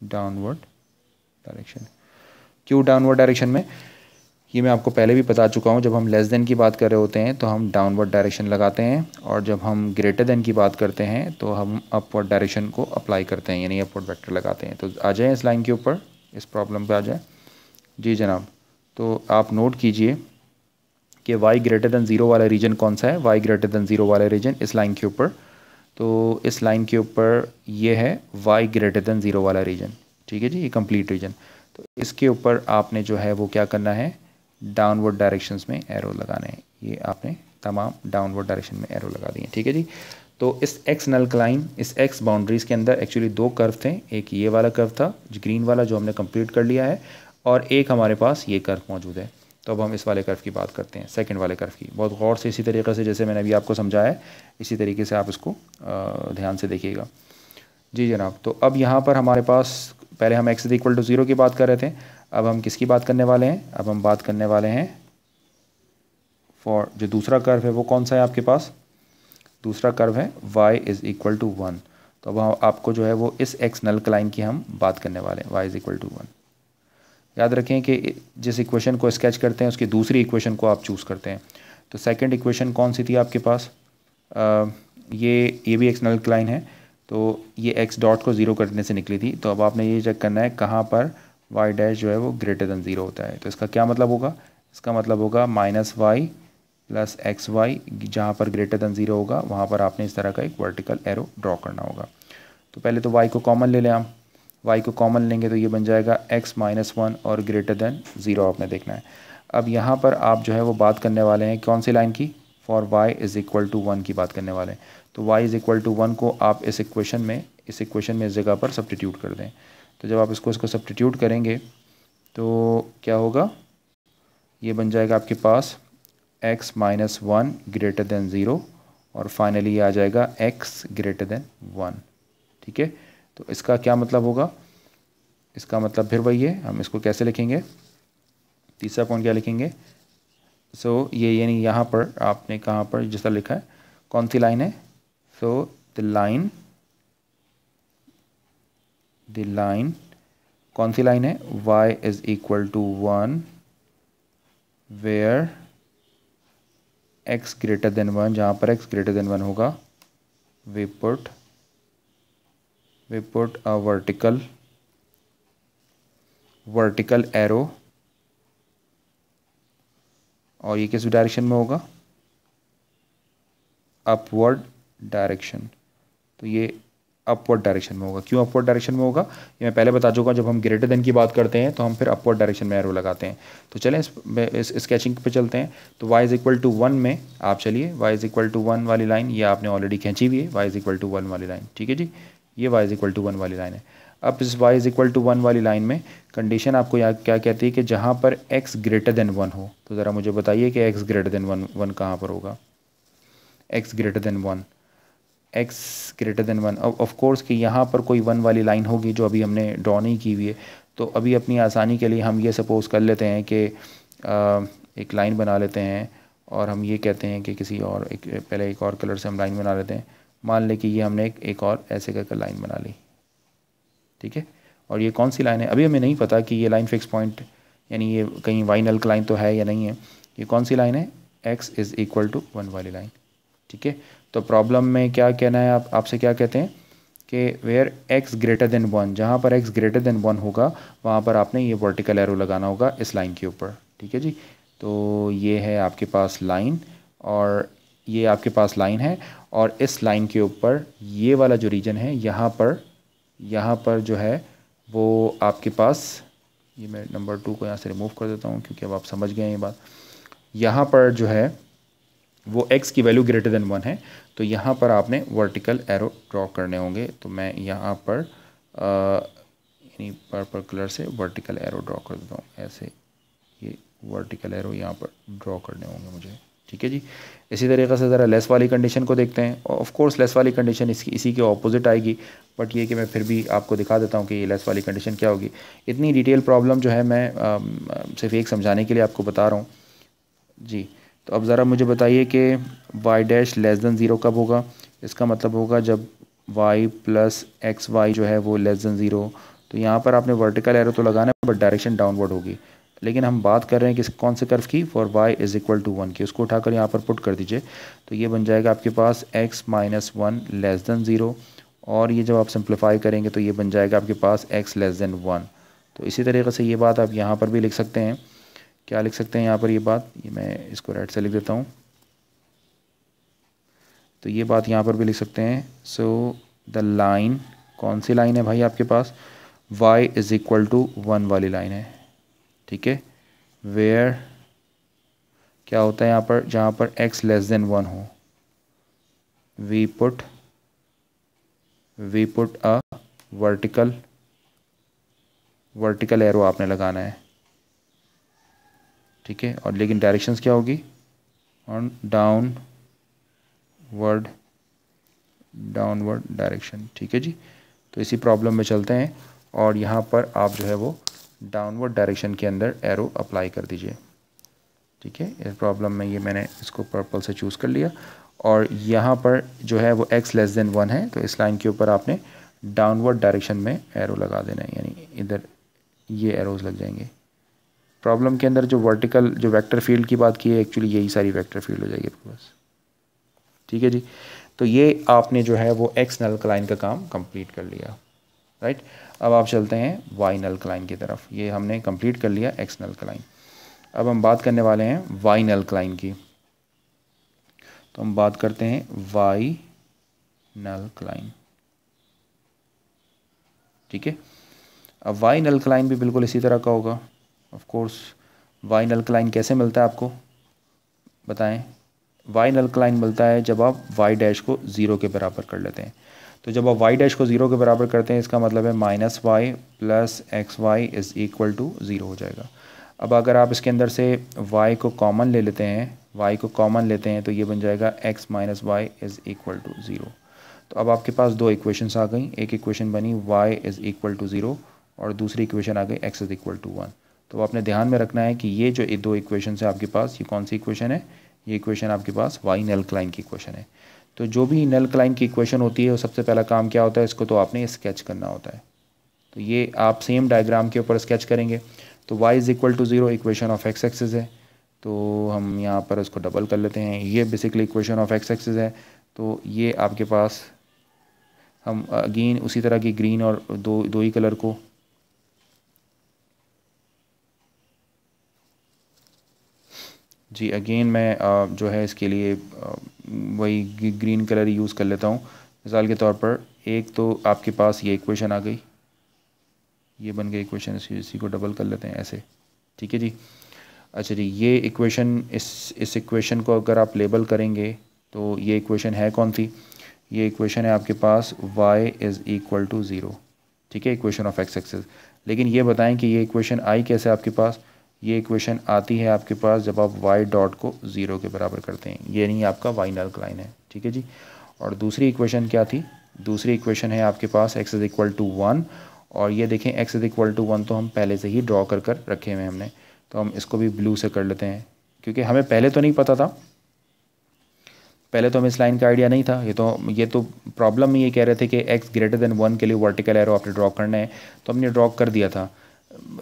डाउनवर्ड डायरेक्शन। क्यों डाउनवर्ड डायरेक्शन में, ये मैं आपको पहले भी बता चुका हूँ, जब हम लेस देन की बात कर रहे होते हैं तो हम डाउनवर्ड डायरेक्शन लगाते हैं, और जब हम ग्रेटर देन की बात करते हैं तो हम अपवर्ड डायरेक्शन को अप्लाई करते हैं, यानी अपवर्ड वेक्टर लगाते हैं। तो आ जाएँ इस लाइन के ऊपर, इस प्रॉब्लम पे आ जाए, जी जनाब। तो आप नोट कीजिए कि y ग्रेटर देन 0 वाला रीजन कौन सा है, y ग्रेटर देन 0 वाला रीजन इस लाइन के ऊपर, तो इस लाइन के ऊपर ये है y ग्रेटर देन 0 वाला रीजन, ठीक है जी, ये कंप्लीट रीजन। तो इसके ऊपर आपने जो है वो क्या करना है, डाउनवर्ड डायरेक्शंस में एरो लगाने हैं, ये आपने तमाम डाउनवर्ड डायरेक्शन में एरो लगा दिए, ठीक है जी। तो इस एक्स नल लाइन, इस एक्स बाउंड्रीज़ के अंदर एक्चुअली दो कर्व थे, एक ये वाला कर्व था ग्रीन वाला जो हमने कंप्लीट कर लिया है, और एक हमारे पास ये कर्व मौजूद है। तो अब हम इस वाले कर्व की बात करते हैं, सेकंड वाले कर्व की, बहुत गौर से, इसी तरीके से जैसे मैंने अभी आपको समझाया है इसी तरीके से आप इसको ध्यान से देखिएगा, जी जनाब। तो अब यहाँ पर हमारे पास, पहले हम x इक्वल टू 0 की बात कर रहे थे, अब हम किसकी बात करने वाले हैं, अब हम बात करने वाले हैं फॉर जो दूसरा कर्व है वो कौन सा है आपके पास, दूसरा कर्व है y इज़ इक्वल टू 1। तो अब आपको जो है वो इस x नल लाइन की हम बात करने वाले हैं, y इज़ इक्वल टू 1। याद रखें कि जिस इक्वेशन को स्केच करते हैं उसकी दूसरी इक्वेशन को आप चूज़ करते हैं। तो सेकंड इक्वेशन कौन सी थी आपके पास, ये भी एक्स नल लाइन है, तो ये x डॉट को 0 करने से निकली थी। तो अब आपने ये चेक करना है कहाँ पर y डैश जो है वो ग्रेटर देन 0 होता है। तो इसका क्या मतलब होगा, इसका मतलब होगा -y प्लस XY, जहाँ पर ग्रेटर देन 0 होगा वहाँ पर आपने इस तरह का एक वर्टिकल एरो ड्रॉ करना होगा। तो पहले तो y को कॉमन ले लें, हम y को कॉमन लेंगे तो ये बन जाएगा x -1 और ग्रेटर देन 0 आपने देखना है। अब यहाँ पर आप जो है वो बात करने वाले हैं कौन सी लाइन की, for y is equal to 1 की बात करने वाले हैं। तो y इज़ इक्वल टू 1 को आप इस इक्वेशन में इस जगह पर सब्स्टिट्यूट कर दें। तो जब आप इसको सब्स्टिट्यूट करेंगे तो क्या होगा, ये बन जाएगा आपके पास x माइनस 1 ग्रेटर देन 0 और फाइनली ये आ जाएगा x ग्रेटर देन 1। ठीक है, तो इसका क्या मतलब होगा, इसका मतलब फिर वही है, हम इसको कैसे लिखेंगे, तीसरा पॉइंट क्या लिखेंगे। ये यानी यहाँ पर आपने कहाँ पर जिस तरह लिखा है, कौन सी लाइन है, द लाइन कौन सी लाइन है, y is equal to 1 where x greater than 1, जहाँ पर x ग्रेटर देन 1 होगा we put a vertical arrow, और ये किस डायरेक्शन में होगा, अपवर्ड डायरेक्शन। तो ये अपवर्ड डायरेक्शन में होगा। क्यों अपवर्ड डायरेक्शन में होगा ये मैं पहले बता चुका। जब हम ग्रेटर देन की बात करते हैं तो हम फिर अपवर्ड डायरेक्शन में एरो लगाते हैं। तो चलें इस स्केचिंग पे चलते हैं। तो y इज़ इक्वल टू 1 में आप चलिए, y इज़ इक्वल टू 1 वाली लाइन ये आपने ऑलरेडी खींची हुई है, y इज़ इक्वल टू 1 वाली लाइन। ठीक है जी, ये y इज़ इक्वल टू 1 वाली लाइन है। अब इस y इज़ इक्वल टू 1 वाली लाइन में कंडीशन आपको यहाँ क्या कहती है कि जहाँ पर x ग्रेटर देन 1 हो। तो ज़रा मुझे बताइए कि x ग्रेटर देन 1 कहाँ पर होगा, x greater than 1, x greater than 1। Of course कि यहाँ पर कोई 1 वाली लाइन होगी जो अभी हमने ड्रॉ नहीं की हुई है। तो अभी अपनी आसानी के लिए हम ये सपोज़ कर लेते हैं कि एक लाइन बना लेते हैं और हम ये कहते हैं कि किसी और पहले एक और कलर से हम लाइन बना लेते हैं। मान लें कि ये हमने एक और ऐसे करके लाइन बना ली। ठीक है, और ये कौन सी लाइन है, अभी हमें नहीं पता कि ये लाइन फिक्स पॉइंट यानी ये कहीं वाई नल लाइन तो है या नहीं है। ये कौन सी लाइन है, x इज़ इक्वल टू 1 वाली लाइन। ठीक है, तो प्रॉब्लम में क्या कहना है, आपसे क्या कहते हैं कि वेयर x ग्रेटर देन 1, जहाँ पर x ग्रेटर देन 1 होगा वहाँ पर आपने ये वर्टिकल एरो लगाना होगा इस लाइन के ऊपर। ठीक है जी, तो ये है आपके पास लाइन और ये आपके पास लाइन है और इस लाइन के ऊपर ये वाला जो रीजन है यहाँ पर जो है वो आपके पास, ये मैं नंबर 2 को यहाँ से रिमूव कर देता हूँ क्योंकि अब आप समझ गए हैं ये बात। यहाँ पर जो है वो x की वैल्यू ग्रेटर देन 1 है, तो यहाँ पर आपने वर्टिकल एरो ड्रॉ करने होंगे। तो मैं यहाँ पर यानी पर्पल कलर से वर्टिकल एरो ड्रॉ कर देता हूँ, ऐसे ये वर्टिकल एरो यहाँ पर ड्रॉ करने होंगे मुझे। ठीक है जी, इसी तरीके से ज़रा लेस वाली कंडीशन को देखते हैं। ऑफ कोर्स लेस वाली कंडीशन इसी के ऑपोजिट आएगी, बट ये कि मैं फिर भी आपको दिखा देता हूँ कि ये लेस वाली कंडीशन क्या होगी। इतनी डिटेल प्रॉब्लम जो है मैं सिर्फ एक समझाने के लिए आपको बता रहा हूँ जी। तो अब ज़रा मुझे बताइए कि y डैश लेस देन 0 कब होगा। इसका मतलब होगा जब y प्लस एक्स वाई जो है वो लेस देन 0। तो यहाँ पर आपने वर्टिकल एरो तो लगाना है बट डायरेक्शन डाउनवर्ड होगी, लेकिन हम बात कर रहे हैं कि कौन से कर्व की, for y is equal to 1 की। उसको उठाकर यहाँ पर पुट कर दीजिए तो ये बन जाएगा आपके पास x माइनस 1 लेस देन 0, और ये जब आप सिंप्लीफाई करेंगे तो ये बन जाएगा आपके पास x लेस देन 1। तो इसी तरीके से ये बात आप यहाँ पर भी लिख सकते हैं। क्या लिख सकते हैं यहाँ पर ये बात, ये मैं इसको राइट से लिख देता हूँ। तो ये बात यहाँ पर भी लिख सकते हैं। सो द लाइन, कौन सी लाइन है भाई आपके पास, y इज़ इक्वल टू 1 वाली लाइन है। ठीक है, वेयर क्या होता है यहाँ पर, जहाँ पर x लेस देन 1 हो, we put a vertical arrow आपने लगाना है। ठीक है, और लेकिन डायरेक्शंस क्या होगी, ऑन डाउनवर्ड डायरेक्शन। ठीक है जी, तो इसी प्रॉब्लम में चलते हैं और यहाँ पर आप जो है वो डाउनवर्ड डायरेक्शन के अंदर एरो अप्लाई कर दीजिए। ठीक है, इस प्रॉब्लम में ये मैंने इसको पर्पल से चूज़ कर लिया और यहाँ पर जो है वो x लेस देन 1 है, तो इस लाइन के ऊपर आपने डाउनवर्ड डायरेक्शन में एरो लगा देना है, यानी इधर ये एरोज़ लग जाएंगे। प्रॉब्लम के अंदर जो वर्टिकल जो वेक्टर फील्ड की बात की है, एक्चुअली यही सारी वेक्टर फील्ड हो जाएगी बस। ठीक है जी, तो ये आपने जो है वो x नल लाइन का काम कंप्लीट कर लिया। राइट, अब आप चलते हैं y नल लाइन की तरफ। ये हमने कंप्लीट कर लिया x नल लाइन। अब हम बात करने वाले हैं y नल लाइन की। तो हम बात करते हैं y नल लाइन। ठीक है, अब y नल लाइन भी बिल्कुल इसी तरह का होगा। Of course y null line कैसे मिलता है आपको बताएं, वाई नल क्लाइन मिलता है जब आप वाई डैश को ज़ीरो के बराबर कर लेते हैं। तो जब आप वाई डैश को ज़ीरो के बराबर करते हैं इसका मतलब है minus Y plus x y is equal to zero हो जाएगा। अब अगर आप इसके अंदर से y को कॉमन ले लेते हैं, y को कॉमन लेते हैं तो ये बन जाएगा x minus y is equal to zero. तो अब आपके पास दो इक्वेशंस आ गई, एक इक्वेशन बनी y is equal to zero और दूसरी इक्वेशन आ गई x is equal to one. तो आपने ध्यान में रखना है कि ये जो दो इक्वेशन है आपके पास, ये कौन सी इक्वेशन है, ये इक्वेशन आपके पास y नल क्लाइन की इक्वेशन है। तो जो भी नल क्लाइन की इक्वेशन होती है वो सबसे पहला काम क्या होता है, इसको तो आपने स्केच करना होता है। तो ये आप सेम डायग्राम के ऊपर स्केच करेंगे। तो y is equal to zero equation of x axis है, तो हम यहाँ पर इसको डबल कर लेते हैं। ये basically equation of x axis है। तो ये आपके पास हम अगेन उसी तरह की ग्रीन और दो ही कलर को जी अगेन मैं जो है इसके लिए वही ग्रीन कलर यूज़ कर लेता हूँ। मिसाल के तौर पर एक तो आपके पास ये इक्वेशन आ गई, ये बन गई इक्वेशन, इसी को डबल कर लेते हैं ऐसे, ठीक है जी। अच्छा जी, ये इक्वेशन इस इक्वेशन को अगर आप लेबल करेंगे तो ये इक्वेशन है कौन सी, ये इक्वेशन है आपके पास y is equal to zero, ठीक है, इक्वेशन ऑफ x एक्सिस। लेकिन ये बताएं कि ये इक्वेशन आई कैसे आपके पास, ये इक्वेशन आती है आपके पास जब आप y डॉट को ज़ीरो के बराबर करते हैं, ये नहीं आपका y नल क्लाइन है, ठीक है जी। और दूसरी इक्वेशन क्या थी, दूसरी इक्वेशन है आपके पास x is equal to one, और ये देखें x is equal to one तो हम पहले से ही ड्रॉ कर रखे हुए हमने, तो हम इसको भी ब्लू से कर लेते हैं क्योंकि हमें पहले तो नहीं पता था, पहले तो हमें इस लाइन का आइडिया नहीं था। ये तो प्रॉब्लम में ये कह रहे थे कि x ग्रेटर देन वन के लिए वर्टिकल एरो आपने ड्रॉ करना है, तो हमने ड्रॉ कर दिया था।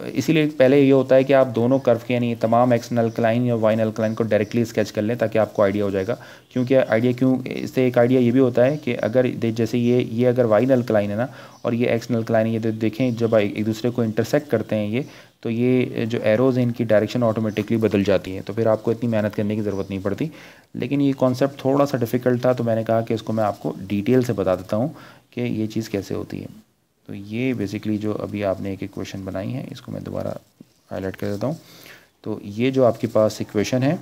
इसीलिए पहले ये होता है कि आप दोनों कर्व के यानी तमाम एक्स नल क्लाइन या वाई नल क्लाइन को डायरेक्टली स्केच कर लें ताकि आपको आइडिया हो जाएगा। क्योंकि आइडिया क्यों, इससे एक आइडिया ये भी होता है कि अगर जैसे ये अगर वाई नल क्लाइन है ना और ये एक्स नल क्लाइन है, ये देखें जब एक दूसरे को इंटरसेक्ट करते हैं ये, तो ये जो एरोज़ हैं इनकी डायरेक्शन ऑटोमेटिकली बदल जाती है, तो फिर आपको इतनी मेहनत करने की ज़रूरत नहीं पड़ती। लेकिन ये कॉन्सेप्ट थोड़ा सा डिफ़िकल्ट था तो मैंने कहा कि इसको मैं आपको डिटेल से बता देता हूँ कि ये चीज़ कैसे होती है। तो ये बेसिकली जो अभी आपने एक इक्वेशन बनाई है इसको मैं दोबारा हाईलाइट कर देता हूँ। तो ये जो आपके पास इक्वेशन है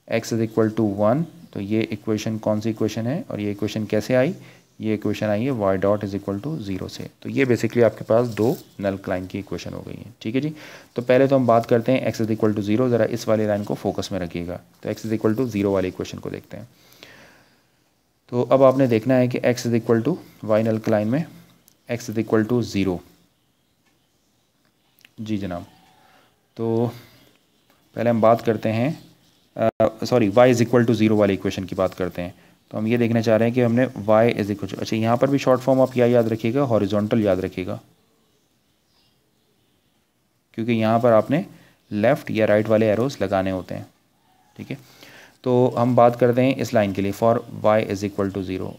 x is equal to one, तो ये इक्वेशन कौन सी इक्वेशन है और ये इक्वेशन कैसे आई, ये इक्वेशन आई है y dot is equal to zero से। तो ये बेसिकली आपके पास दो नल क्लाइन की इक्वेशन हो गई है, ठीक है जी। तो पहले तो हम बात करते हैं x is equal to zero, ज़रा इस वाली लाइन को फोकस में रखिएगा। तो x is equal to zero वाली इक्वेशन को देखते हैं। तो अब आपने देखना है कि x is equal to Y nullcline में x is equal to zero, जी जनाब। तो पहले हम बात करते हैं y is equal to zero वाली इक्वेशन की बात करते हैं। तो हम ये देखना चाह रहे हैं कि हमने y इज़ इक्वल टू, अच्छा यहाँ पर भी शॉर्ट फॉर्म आप क्या याद रखिएगा, हॉरिजॉन्टल याद रखिएगा, क्योंकि यहाँ पर आपने लेफ़्ट या राइट वाले एरोस लगाने होते हैं, ठीक है। तो हम बात करते हैं इस लाइन के लिए for y is equal to zero.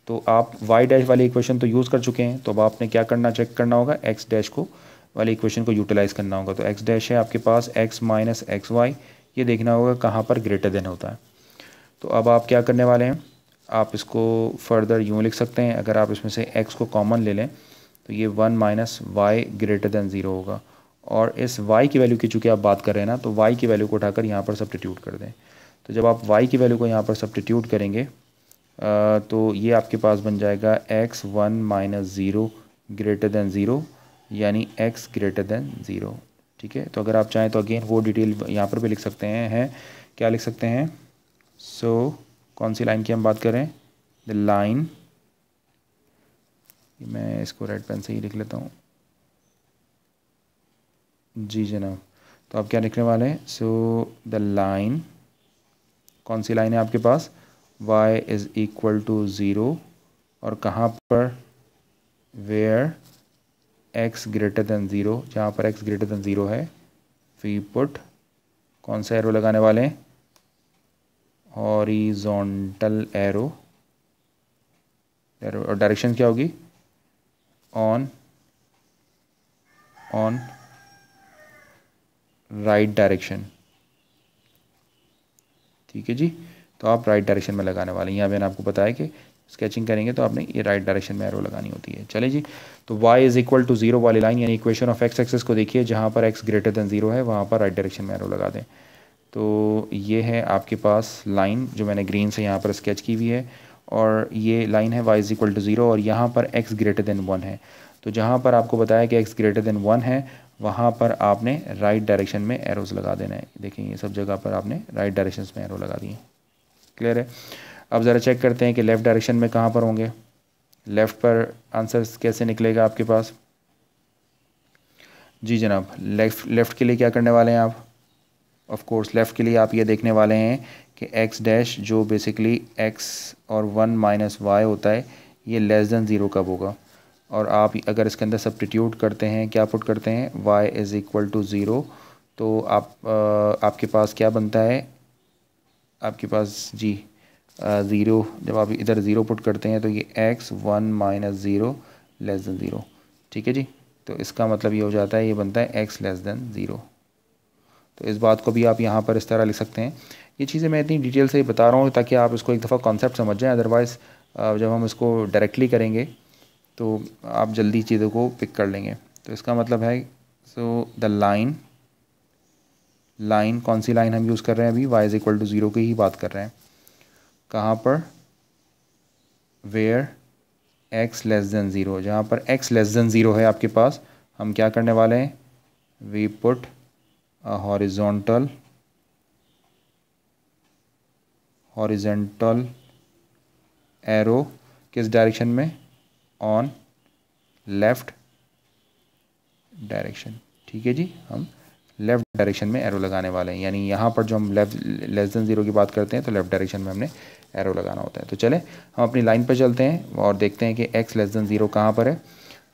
तो आप y डैश वाली इक्वेशन तो यूज़ कर चुके हैं, तो अब आपने क्या करना, चेक करना होगा x डैश को वाली इक्वेशन को यूटिलाइज़ करना होगा। तो x डैश है आपके पास x माइनस एक्स वाई, ये देखना होगा कहाँ पर ग्रेटर देन होता है। तो अब आप क्या करने वाले हैं, आप इसको फर्दर यूँ लिख सकते हैं, अगर आप इसमें से x को कॉमन ले लें तो ये one minus y greater than zero होगा, और इस y की वैल्यू की चूँकि आप बात कर रहे हैं ना, तो y की वैल्यू को उठाकर यहाँ पर सब्स्टिट्यूट कर दें। तो जब आप y की वैल्यू को यहाँ पर सब्स्टिट्यूट करेंगे तो ये आपके पास बन जाएगा x one minus zero greater than zero, यानी x ग्रेटर देन ज़ीरो, ठीक है। तो अगर आप चाहें तो अगेन वो डिटेल यहाँ पर भी लिख सकते हैं, क्या लिख सकते हैं, कौन सी लाइन की हम बात करें, द लाइन, मैं इसको रेड पेन से ही लिख लेता हूँ, जी जनाब। तो आप क्या लिखने वाले हैं, द लाइन, कौन सी लाइन है आपके पास, y is equal to zero, और कहाँ पर, where x greater than zero, जहाँ पर x ग्रेटर देन ज़ीरो है वी पुट, कौन सा एरो लगाने वाले हैं, हॉरिजॉन्टल एरो, और डायरेक्शन क्या होगी, ऑन राइट डायरेक्शन, ठीक है जी। तो आप राइट डायरेक्शन में लगाने वाले हैं, यहाँ मैंने आपको बताया कि स्केचिंग करेंगे तो आपने ये राइट डायरेक्शन में एरो लगानी होती है। चले जी, तो y is equal to zero वाली लाइन यानी इक्वेशन ऑफ x एक्सिस को देखिए, जहाँ पर x ग्रेटर देन ज़ीरो है वहाँ पर राइट डायरेक्शन में एरो लगा दें। तो ये है आपके पास लाइन जो मैंने ग्रीन से यहाँ पर स्केच की हुई है, और ये लाइन है y इज़ इक्वल टू 0 और यहाँ पर x ग्रेटर देन 1 है। तो जहाँ पर आपको बताया कि x ग्रेटर देन 1 है वहाँ पर आपने राइट डायरेक्शन में एरोज़ लगा देना है। देखें ये सब जगह पर आपने राइट डायरेक्शन में एरो लगा दिए। क्लियर है? अब ज़रा चेक करते हैं कि लेफ़्ट डायरेक्शन में कहाँ पर होंगे। लेफ़्ट पर आंसर कैसे निकलेगा आपके पास? जी जनाब, लेफ़्ट के लिए क्या करने वाले हैं आप? ऑफ कोर्स लेफ़्ट के लिए आप ये देखने वाले हैं कि x डैश जो बेसिकली x और 1 माइनस वाई होता है ये लेस दैन 0 कब होगा। और आप अगर इसके अंदर सब्स्टिट्यूट करते हैं, क्या पुट करते हैं, y इज़ इक्वल टू 0, तो आपके पास क्या बनता है, आपके पास जी 0, जब आप इधर 0 पुट करते हैं तो ये x 1 माइनस 0 लेस दैन 0। ठीक है जी, तो इसका मतलब ये हो जाता है, ये बनता है x लेस दैन 0। तो इस बात को भी आप यहाँ पर इस तरह लिख सकते हैं। ये चीज़ें मैं इतनी डिटेल से बता रहा हूँ ताकि आप इसको एक दफ़ा कॉन्सेप्ट समझ जाएं, अदरवाइज़ जब हम इसको डायरेक्टली करेंगे तो आप जल्दी चीज़ों को पिक कर लेंगे। तो इसका मतलब है, सो द लाइन कौन सी लाइन हम यूज़ कर रहे हैं अभी, y इज़ इक्वल टू 0 की ही बात कर रहे हैं। कहाँ पर? वेयर x लेस दैन 0, जहाँ पर x लेस दैन 0 है आपके पास, हम क्या करने वाले हैं, we put a horizontal arrow किस डायरेक्शन में, ऑन लेफ़्ट डायरेक्शन। ठीक है जी, हम लेफ़्ट डायरेक्शन में एरो लगाने वाले हैं, यानी यहाँ पर जो हम लेफ़्ट लेस दैन 0 की बात करते हैं तो लेफ़्ट डायरेक्शन में हमने एरो लगाना होता है। तो चले हम अपनी लाइन पर चलते हैं और देखते हैं कि x लेस दैन 0 कहाँ पर है।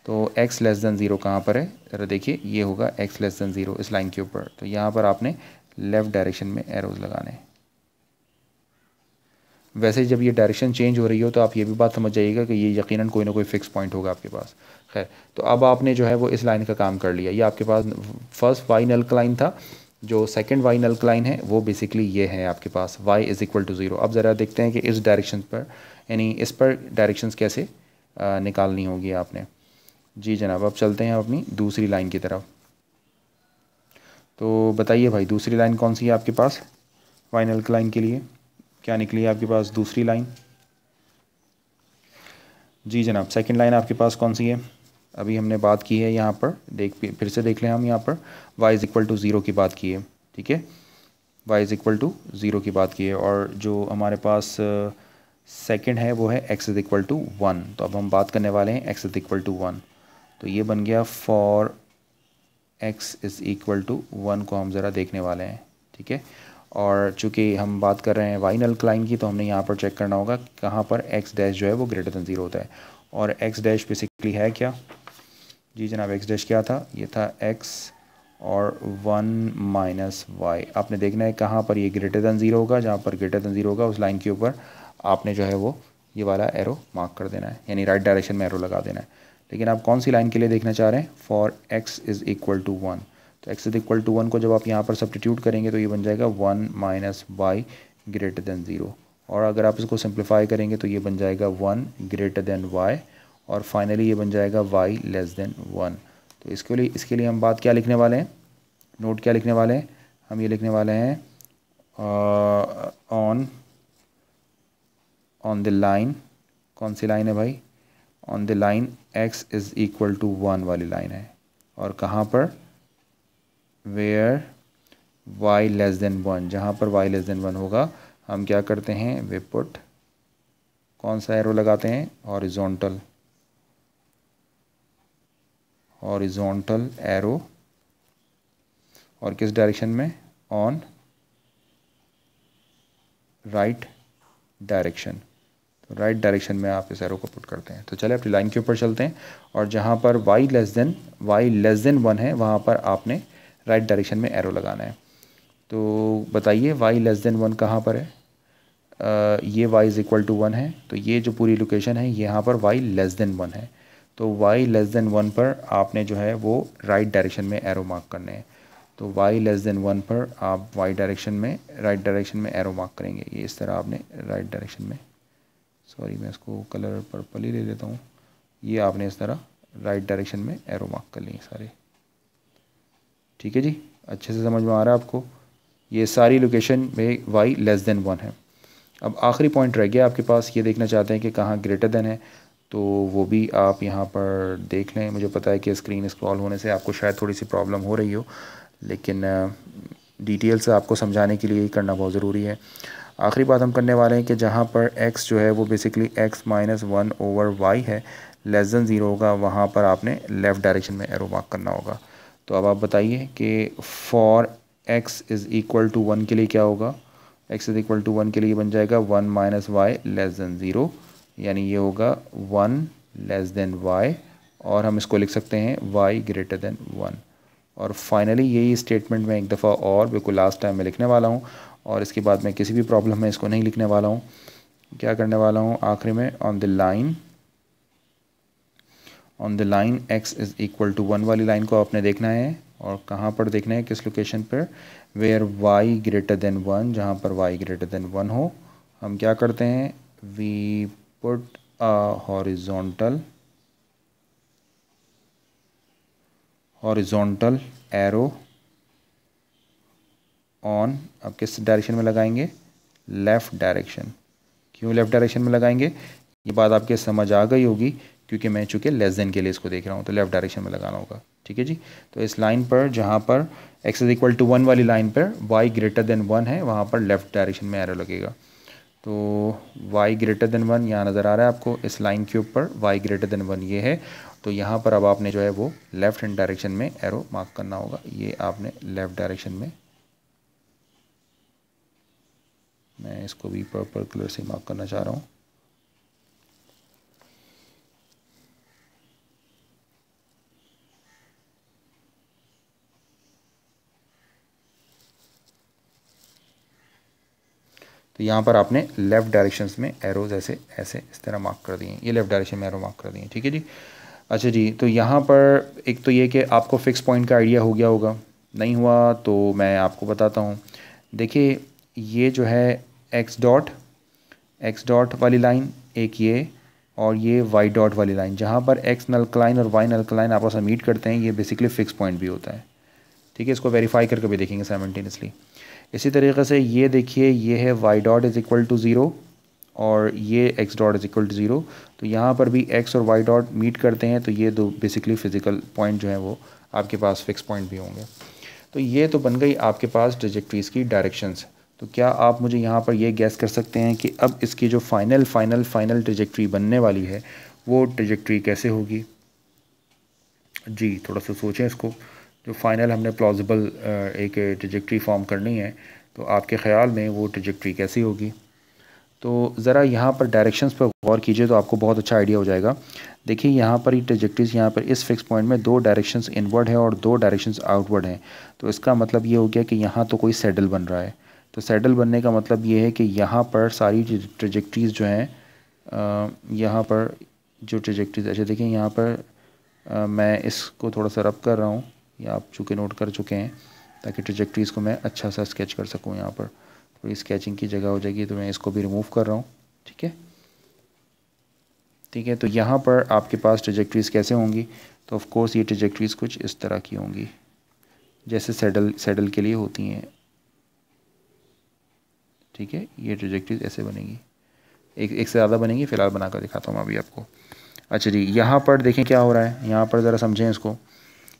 तो x लेस दैन 0 कहाँ पर है, ज़रा देखिए, ये होगा x लेस दैन 0 इस लाइन के ऊपर। तो यहाँ पर आपने लेफ़्ट डायरेक्शन में एरोज़ लगाने हैं। वैसे जब ये डायरेक्शन चेंज हो रही हो तो आप ये भी बात समझ जाइएगा कि ये यकीनन कोई ना कोई फिक्स पॉइंट होगा आपके पास। खैर, तो अब आपने जो है वो इस लाइन का काम कर लिया। ये आपके पास फर्स्ट वाई नल लाइन था, जो सेकंड वाई नल लाइन है वो बेसिकली ये है आपके पास y इज़ इक्वल टू 0। अब ज़रा देखते हैं कि इस डायरेक्शन पर, यानी इस पर डायरेक्शंस कैसे निकालनी होगी आपने। जी जनाब, अब चलते हैं अपनी दूसरी लाइन की तरफ। तो बताइए भाई, दूसरी लाइन कौन सी है आपके पास? वाई नल लाइन के लिए क्या निकली है आपके पास दूसरी लाइन? जी जनाब, सेकंड लाइन आपके पास कौन सी है? अभी हमने बात की है यहाँ पर, फिर से देख लें हम यहाँ पर y इज़ इक्वल टू 0 की बात की है। ठीक है, y इज़ इक्वल टू 0 की बात की है, और जो हमारे पास सेकंड है वो है x इज़ इक्वल टू 1। तो अब हम बात करने वाले हैं x इज़ इक्वल टू 1। तो ये बन गया for x is equal to 1 को हम ज़रा देखने वाले हैं। ठीक है, और चूँकि हम बात कर रहे हैं वाई नल लाइन की, तो हमने यहाँ पर चेक करना होगा कहाँ पर x डैश जो है वो ग्रेटर दैन 0 होता है। और x डैश बेसिकली है क्या? जी जनाब, x डैश क्या था? ये था x और 1 माइनस वाई। आपने देखना है कहाँ पर ये ग्रेटर दैन 0 होगा, जहाँ पर ग्रेटर दैन 0 होगा उस लाइन के ऊपर आपने जो है वो ये वाला एरो मार्क कर देना है, यानी राइट डायरेक्शन में एरो लगा देना है। लेकिन आप कौन सी लाइन के लिए देखना चाह रहे हैं? For x is equal to 1। तो x इज़ इक्वल टू 1 को जब आप यहाँ पर सब्स्टिट्यूट करेंगे तो ये बन जाएगा 1 माइनस वाई ग्रेटर दैन 0। और अगर आप इसको सिंप्लीफाई करेंगे तो ये बन जाएगा 1 ग्रेटर दैन वाई, और फाइनली ये बन जाएगा y लेस दैन 1। तो इसके लिए हम बात क्या लिखने वाले हैं, नोट क्या लिखने वाले हैं? हम ये लिखने वाले हैं ऑन द लाइन, कौन सी लाइन है भाई? On the line x is equal to 1 वाली लाइन है। और कहाँ पर? वेयर y लेस देन 1, जहाँ पर y लेस देन 1 होगा हम क्या करते हैं, वे पुट, कौन सा एरो लगाते हैं? Horizontal arrow. और किस डायरेक्शन में? On right direction. तो राइट डायरेक्शन में आप इस एरो को पुट करते हैं। तो चले अपनी लाइन के ऊपर चलते हैं, और जहाँ पर y लेस देन 1 है वहाँ पर आपने राइट डायरेक्शन में एरो लगाना है। तो बताइए y लेस देन 1 कहाँ पर है? ये y इज़ इक्वल टू 1 है, तो ये जो पूरी लोकेशन है यहाँ पर y लेस देन 1 है। तो y लेस देन 1 पर आपने जो है वो राइट डायरेक्शन में एरो मार्क करने हैं। तो y लेस देन 1 पर आप राइट डायरेक्शन में एरो मार्क करेंगे। ये इस तरह आपने राइट डायरेक्शन में, सॉरी मैं इसको कलर पर्पल ही ले लेता हूँ, ये आपने इस तरह राइट डायरेक्शन में एरो मार्क कर लिए सारे। ठीक है जी, अच्छे से समझ में आ रहा है आपको? ये सारी लोकेशन में y लेस देन 1 है। अब आखिरी पॉइंट रह गया आपके पास, ये देखना चाहते हैं कि कहाँ ग्रेटर देन है, तो वो भी आप यहाँ पर देख लें। मुझे पता है कि स्क्रीन स्क्रॉल होने से आपको शायद थोड़ी सी प्रॉब्लम हो रही हो, लेकिन डिटेल से आपको समझाने के लिए ही करना बहुत ज़रूरी है। आखिरी बात हम करने वाले हैं कि जहाँ पर x जो है वो basically x minus 1 over y है, लेस देन 0 होगा, वहाँ पर आपने लेफ़्ट डायरेक्शन में एरो मार्क करना होगा। तो अब आप बताइए कि for x is equal to 1 के लिए क्या होगा। x इज़ इक्वल टू 1 के लिए बन जाएगा 1 माइनस वाई लेस देन 0, यानी ये होगा 1 लेस देन y, और हम इसको लिख सकते हैं y ग्रेटर देन 1। और फाइनली यही स्टेटमेंट मैं एक दफ़ा और बिल्कुल लास्ट टाइम में लिखने वाला हूँ, और इसके बाद मैं किसी भी प्रॉब्लम में इसको नहीं लिखने वाला हूँ। क्या करने वाला हूँ आखिरी में, on the line x is equal to 1 वाली लाइन को आपने देखना है, और कहाँ पर देखना है, किस लोकेशन पर, वेयर y ग्रेटर देन 1, जहाँ पर y ग्रेटर देन 1 हो। हम क्या करते हैं, we put a horizontal arrow on, अब किस डायरेक्शन में लगाएंगे, लेफ़्ट डायरेक्शन। क्यों लेफ़्ट डायरेक्शन में लगाएंगे, ये बात आपके समझ आ गई होगी, क्योंकि मैं चूँकि लेस देन के लिए इसको देख रहा हूँ, तो लेफ़्ट डायरेक्शन में लगाना होगा। ठीक है जी। तो इस लाइन पर जहाँ पर x इज़ इक्वल टू 1 वाली लाइन पर y ग्रेटर देन 1 है, वहाँ पर लेफ़्ट डायरेक्शन में एरो लगेगा। तो y ग्रेटर देन 1 यहाँ नज़र आ रहा है आपको, इस लाइन के ऊपर y ग्रेटर देन 1 ये है। तो यहाँ पर अब आपने जो है वो लेफ़्ट हैंड डायरेक्शन में एरो मार्क करना होगा। ये आपने लेफ़्ट डायरेक्शन में, मैं इसको भी पर्पल कलर से मार्क करना चाह रहा हूँ। तो यहाँ पर आपने लेफ़्ट डायरेक्शंस में एरोज़ ऐसे ऐसे इस तरह मार्क कर दिए, ये लेफ़्ट डायरेक्शन में एरो मार्क कर दिए। ठीक है जी। अच्छा जी, तो यहाँ पर एक तो ये कि आपको फ़िक्स पॉइंट का आइडिया हो गया होगा, नहीं हुआ तो मैं आपको बताता हूँ। देखिए ये जो है एक्स डॉट वाली लाइन एक ये, और ये वाई डॉट वाली लाइन, जहाँ पर एक्स नल्कलाइन और वाई नल्कलाइन आपस में मीट करते हैं, ये बेसिकली फ़िक्स पॉइंट भी होता है। ठीक है, इसको वेरीफाई करके भी देखेंगे साइमल्टेनियसली। इसी तरीके से ये देखिए, ये है y dot is equal to 0 और ये x dot is equal to 0, तो यहाँ पर भी एक्स और वाई डॉट मीट करते हैं, तो ये दो बेसिकली फ़िज़िकल पॉइंट जो हैं वो आपके पास फ़िक्स पॉइंट भी होंगे। तो ये तो बन गई आपके पास ट्रैजेक्टरीज़ की डायरेक्शंस। तो क्या आप मुझे यहाँ पर ये गैस कर सकते हैं कि अब इसकी जो फाइनल ट्रैजेक्टरी बनने वाली है वो ट्रैजेक्टरी कैसे होगी? जी, थोड़ा सा सोचें इसको। जो फाइनल हमने प्लॉजिबल एक ट्रैजेक्टरी फॉर्म करनी है, तो आपके ख़्याल में वो ट्रैजेक्टरी कैसी होगी? तो ज़रा यहाँ पर डायरेक्शंस पर गौर कीजिए तो आपको बहुत अच्छा आइडिया हो जाएगा। देखिए यहाँ पर ये ट्रैजेक्टरीज़, यहाँ पर इस फिक्स पॉइंट में 2 डायरेक्शंस इनवर्ड है और 2 डायरेक्शंस आउटवर्ड हैं। तो इसका मतलब ये हो गया कि यहाँ तो कोई सैडल बन रहा है। तो सैडल बनने का मतलब ये है कि यहाँ पर सारी ट्रैजेक्टरीज़ जो हैं, यहाँ पर जो ट्रैजेक्टरीज़, अच्छा देखिए यहाँ पर मैं इसको थोड़ा सा रब कर रहा हूँ, या आप चूँकि नोट कर चुके हैं, ताकि ट्रैजेक्टरीज़ को मैं अच्छा सा स्केच कर सकूँ। यहाँ पर थोड़ी स्केचिंग की जगह हो जाएगी, तो मैं इसको भी रिमूव कर रहा हूँ। ठीक है, ठीक है। तो यहाँ पर आपके पास ट्रैजेक्टरीज़ कैसे होंगी? तो ऑफ कोर्स ये ट्रैजेक्टरीज़ कुछ इस तरह की होंगी, जैसे सैडल के लिए होती हैं। ठीक है, ये ट्रैजेक्टरीज़ ऐसे बनेगी, एक से ज़्यादा बनेंगी, फ़िलहाल बनाकर दिखाता हूँ मैं अभी आपको। अच्छा जी, यहाँ पर देखें क्या हो रहा है, यहाँ पर ज़रा समझें इसको।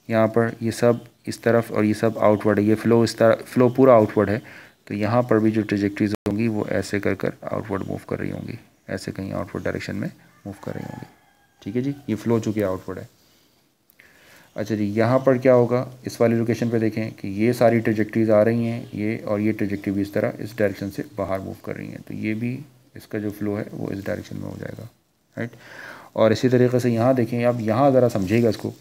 यहाँ पर ये सब इस तरफ और ये सब आउटवर्ड है, ये फ़्लो इस तरह, फ़्लो पूरा आउटवर्ड है। तो यहाँ पर भी जो ट्रैजेक्टरीज़ होंगी वो ऐसे कर कर आउटवर्ड मूव कर रही होंगी, ऐसे कहीं आउटवर्ड डायरेक्शन में मूव कर रही होंगी। ठीक है जी, ये फ़्लो चूँकि आउटवर्ड है। अच्छा जी, यहाँ पर क्या होगा, इस वाली लोकेशन पे देखें कि ये सारी ट्रैजेक्टरीज़ आ रही हैं, ये और ये ट्रैजेक्टरी भी इस तरह इस डायरेक्शन से बाहर मूव कर रही हैं, तो ये भी इसका जो फ़्लो है वो इस डायरेक्शन में हो जाएगा, राइट। और इसी तरीके से यहाँ देखें, अब यहाँ ज़रा समझिएगा इसको।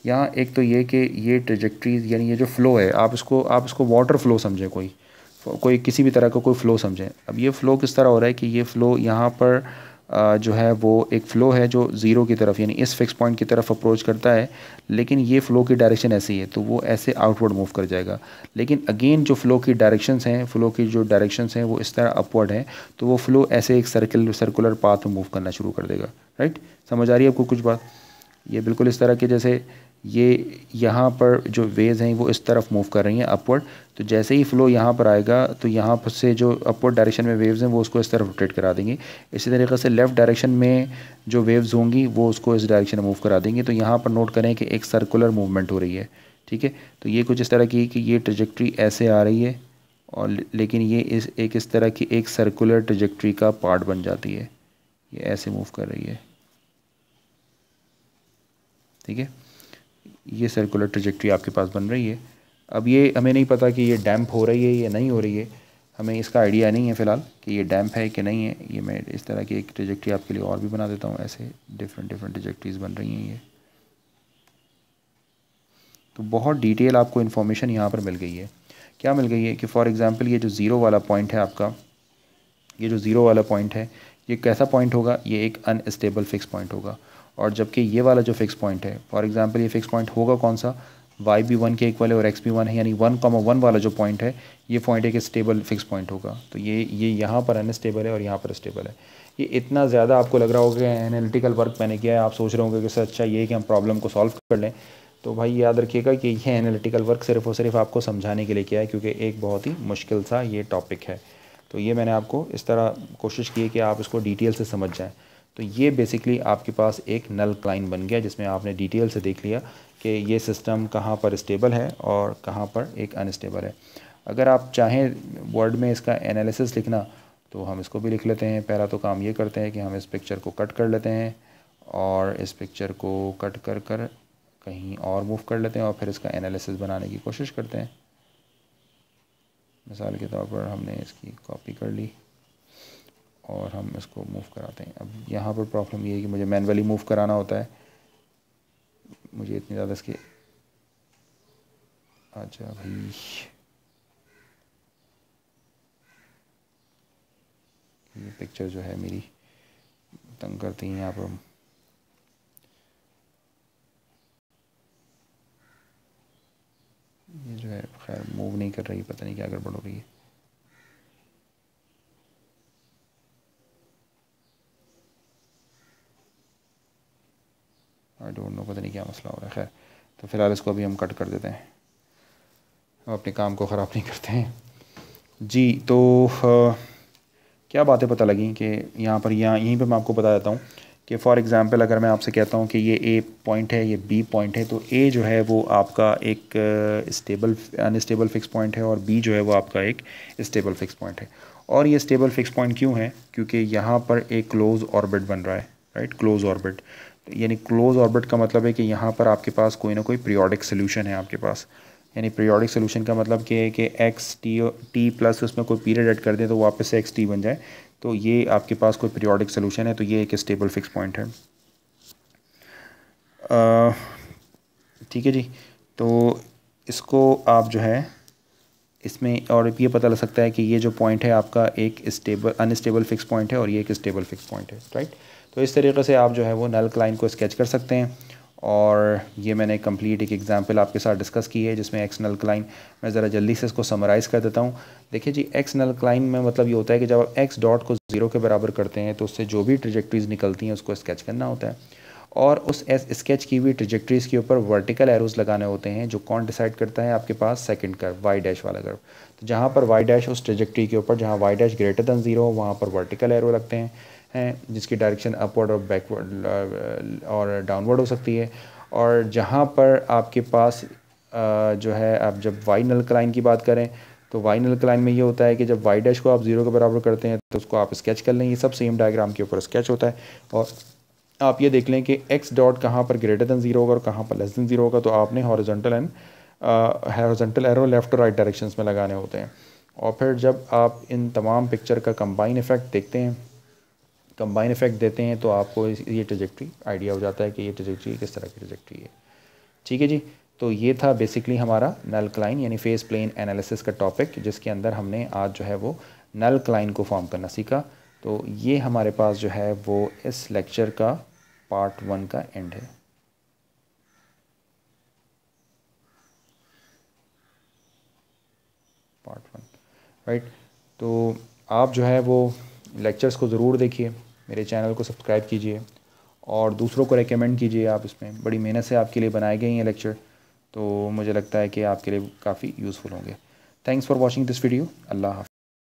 यहाँ एक तो ये कि ये ट्रैजेक्टरीज़, यानी ये जो फ़्लो है, आप इसको वाटर फ़्लो समझें, कोई किसी भी तरह का कोई फ़्लो समझें। अब ये फ़्लो किस तरह हो रहा है कि ये फ़्लो यहाँ पर जो है वो एक फ़्लो है जो ज़ीरो की तरफ, यानी इस फिक्स पॉइंट की तरफ अप्रोच करता है, लेकिन ये फ़्लो की डायरेक्शन ऐसी है, तो वो ऐसे आउटवर्ड मूव कर जाएगा। लेकिन अगेन जो फ़्लो की डायरेक्शंस हैं, वो इस तरह अपवर्ड हैं, तो वो फ़्लो ऐसे एक सर्कुलर पाथ में मूव करना शुरू कर देगा, राइट। समझ आ रही है आपको कुछ बात? ये बिल्कुल इस तरह के, जैसे ये यहाँ पर जो वेव्स हैं वो इस तरफ मूव कर रही हैं अपवर्ड। तो जैसे ही फ़्लो यहाँ पर आएगा तो यहाँ पर से जो अपवर्ड डायरेक्शन में वेव्स हैं वो उसको इस तरफ रोटेट करा देंगी। इसी तरीके से लेफ़्ट डायरेक्शन में जो वेव्स होंगी वो उसको इस डायरेक्शन में मूव करा देंगी। तो यहाँ पर नोट करें कि एक सर्कुलर मूवमेंट हो रही है, ठीक है। तो ये कुछ इस तरह की कि ये ट्रेजेक्ट्री ऐसे आ रही है और लेकिन ये इस तरह की एक सर्कुलर ट्रेजेक्ट्री का पार्ट बन जाती है, ये ऐसे मूव कर रही है, ठीक है। ये सर्कुलर ट्रेजेक्ट्री आपके पास बन रही है। अब ये हमें नहीं पता कि ये डैम्प हो रही है या नहीं हो रही है, हमें इसका आइडिया नहीं है फ़िलहाल कि ये डैम्प है कि नहीं है। ये मैं इस तरह की एक ट्रेजेक्ट्री आपके लिए और भी बना देता हूँ, ऐसे डिफरेंट ट्रेजेक्ट्रीज़ बन रही हैं ये। तो बहुत डिटेल आपको इन्फॉर्मेशन यहाँ पर मिल गई है। क्या मिल गई है कि फॉर एग्ज़ाम्पल ये जो ज़ीरो वाला पॉइंट है आपका, ये जो ज़ीरो वाला पॉइंट है ये कैसा पॉइंट होगा, ये एक अनस्टेबल फिक्स पॉइंट होगा। और जबकि ये वाला जो फिक्स पॉइंट है, फॉर एग्ज़ाम्पल ये फिक्स पॉइंट होगा कौन सा, y भी 1 के इक्वल है और x भी 1 है, यानी 1,1 वाला जो पॉइंट है ये पॉइंट एक स्टेबल फिक्स पॉइंट होगा। तो ये यहाँ पर अनस्टेबल है और यहाँ पर स्टेबल है। ये इतना ज़्यादा आपको लग रहा होगा कि एनालिटिकल वर्क मैंने किया है, आप सोच रहे होंगे कि सर अच्छा ये है कि हम प्रॉब्लम को सॉल्व कर लें। तो भाई याद रखिएगा कि ये एनालिटिकल वर्क सिर्फ़ और सिर्फ आपको समझाने के लिए किया है, क्योंकि एक बहुत ही मुश्किल सा ये टॉपिक है। तो ये मैंने आपको इस तरह कोशिश की है कि आप इसको डिटेल से समझ जाएं। तो ये बेसिकली आपके पास एक नल क्लाइन बन गया जिसमें आपने डिटेल से देख लिया कि ये सिस्टम कहाँ पर स्टेबल है और कहाँ पर एक अनस्टेबल है। अगर आप चाहें वर्ड में इसका एनालिसिस लिखना तो हम इसको भी लिख लेते हैं। पहला तो काम ये करते हैं कि हम इस पिक्चर को कट कर लेते हैं और इस पिक्चर को कट कर कर कहीं और मूव कर लेते हैं और फिर इसका एनालिसिस बनाने की कोशिश करते हैं। मिसाल के तौर पर हमने इसकी कॉपी कर ली और हम इसको मूव कराते हैं। अब यहाँ पर प्रॉब्लम ये है कि मुझे मैनुअली मूव कराना होता है, मुझे इतनी ज़्यादा इसके, अच्छा भाई ये पिक्चर जो है मेरी तंग करती हैं यहाँ पर। ये जो है खैर मूव नहीं कर रही, पता नहीं क्या गड़बड़ हो रही है। आई डोंट नो, पता नहीं क्या मसला हो रहा है। खैर तो फ़िलहाल इसको अभी हम कट कर देते हैं, हम अपने काम को ख़राब नहीं करते हैं जी। तो क्या बातें पता लगी कि यहाँ पर यहीं पे मैं आपको बता देता हूँ कि फ़ॉर एग्ज़ाम्पल अगर मैं आपसे कहता हूँ कि ये ए पॉइंट है, ये बी पॉइंट है, तो ए जो है वो आपका एक स्टेबल अनस्टेबल फिक्स पॉइंट है और बी जो है वो आपका एक स्टेबल फिक्स पॉइंट है। और ये स्टेबल फिक्स पॉइंट क्यों है, क्योंकि यहाँ पर एक क्लोज ऑर्बिट बन रहा है, राइट, क्लोज ऑर्बिट। यानी क्लोज ऑर्बिट का मतलब है कि यहाँ पर आपके पास कोई ना कोई पीरियोडिक सोल्यूशन है आपके पास। यानी पीरियोडिक सोल्यूशन का मतलब कि है कि एक्स टी प्लस उसमें कोई पीरियड ऐड कर दें तो वापस से एक्स टी बन जाए, तो ये आपके पास कोई पीरियोडिक सोल्यूशन है। तो ये एक स्टेबल फिक्स पॉइंट है, ठीक है जी। तो इसको आप जो है इसमें और ये पता लग सकता है कि ये जो पॉइंट है आपका एक स्टेबल अनस्टेबल फिक्स पॉइंट है और ये एक स्टेबल फिक्स पॉइंट है, राइट। तो इस तरीके से आप जो है वो नल क्लाइन को स्केच कर सकते हैं। और ये मैंने कंप्लीट एक एग्जांपल आपके साथ डिस्कस की है जिसमें एक्स नल क्लाइन, मैं ज़रा जल्दी से इसको समराइज़ कर देता हूँ। देखिए जी, एक्स नल क्लाइन में मतलब ये होता है कि जब आप एक्स डॉट को ज़ीरो के बराबर करते हैं तो उससे जो भी ट्रेजेक्टरीज निकलती हैं उसको स्केच करना होता है और उस स्केच की हुई ट्रेजेक्टरीज़ के ऊपर वर्टिकल एरोज़ लगाने होते हैं। जो कौन डिसाइड करता है, आपके पास सेकंड कर्व वाई डैश वाला कर्व। तो जहाँ पर वाई डैश उस ट्रेजेक्टरी के ऊपर जहाँ y dash greater than zero हो वहाँ पर वर्टिकल एरो लगते हैं जिसकी डायरेक्शन अपवर्ड और बैकवर्ड और डाउनवर्ड हो सकती है। और जहाँ पर आपके पास जो है, आप जब वाई नल क्लाइन की बात करें तो वाई नल क्लाइन में ये होता है कि जब वाई डैश को आप ज़ीरो के बराबर करते हैं तो उसको आप स्केच कर लें। ये सब सेम डायग्राम के ऊपर स्केच होता है और आप ये देख लें कि एक्स डॉट कहाँ पर ग्रेटर दैन ज़ीरो होगा और कहाँ पर लेस दैन ज़ीरो होगा। तो आपने हॉरिजॉन्टल एरो लेफ़्ट और राइट डायरेक्शंस में लगाने होते हैं। और फिर जब आप इन तमाम पिक्चर का कंबाइन इफ़ेक्ट देखते हैं, कंबाइन इफ़ेक्ट देते हैं, तो आपको ये ट्रेजेक्ट्री आइडिया हो जाता है कि ये ट्रेजेक्ट्री किस तरह की ट्रेजेक्ट्री है, ठीक है जी। तो ये था बेसिकली हमारा नल क्लाइन यानी फेस प्लेन एनालिसिस का टॉपिक, जिसके अंदर हमने आज जो है वो नल क्लाइन को फॉर्म करना सीखा। तो ये हमारे पास जो है वो इस लेक्चर का पार्ट 1 का एंड है। Part 1, right. तो आप जो है वो लेक्चर्स को ज़रूर देखिए, मेरे चैनल को सब्सक्राइब कीजिए और दूसरों को रेकमेंड कीजिए आप। इसमें बड़ी मेहनत से आपके लिए बनाए गए हैं लेक्चर, तो मुझे लगता है कि आपके लिए काफ़ी यूज़फुल होंगे। Thanks for watching this video. अल्लाह हाफ़िज़।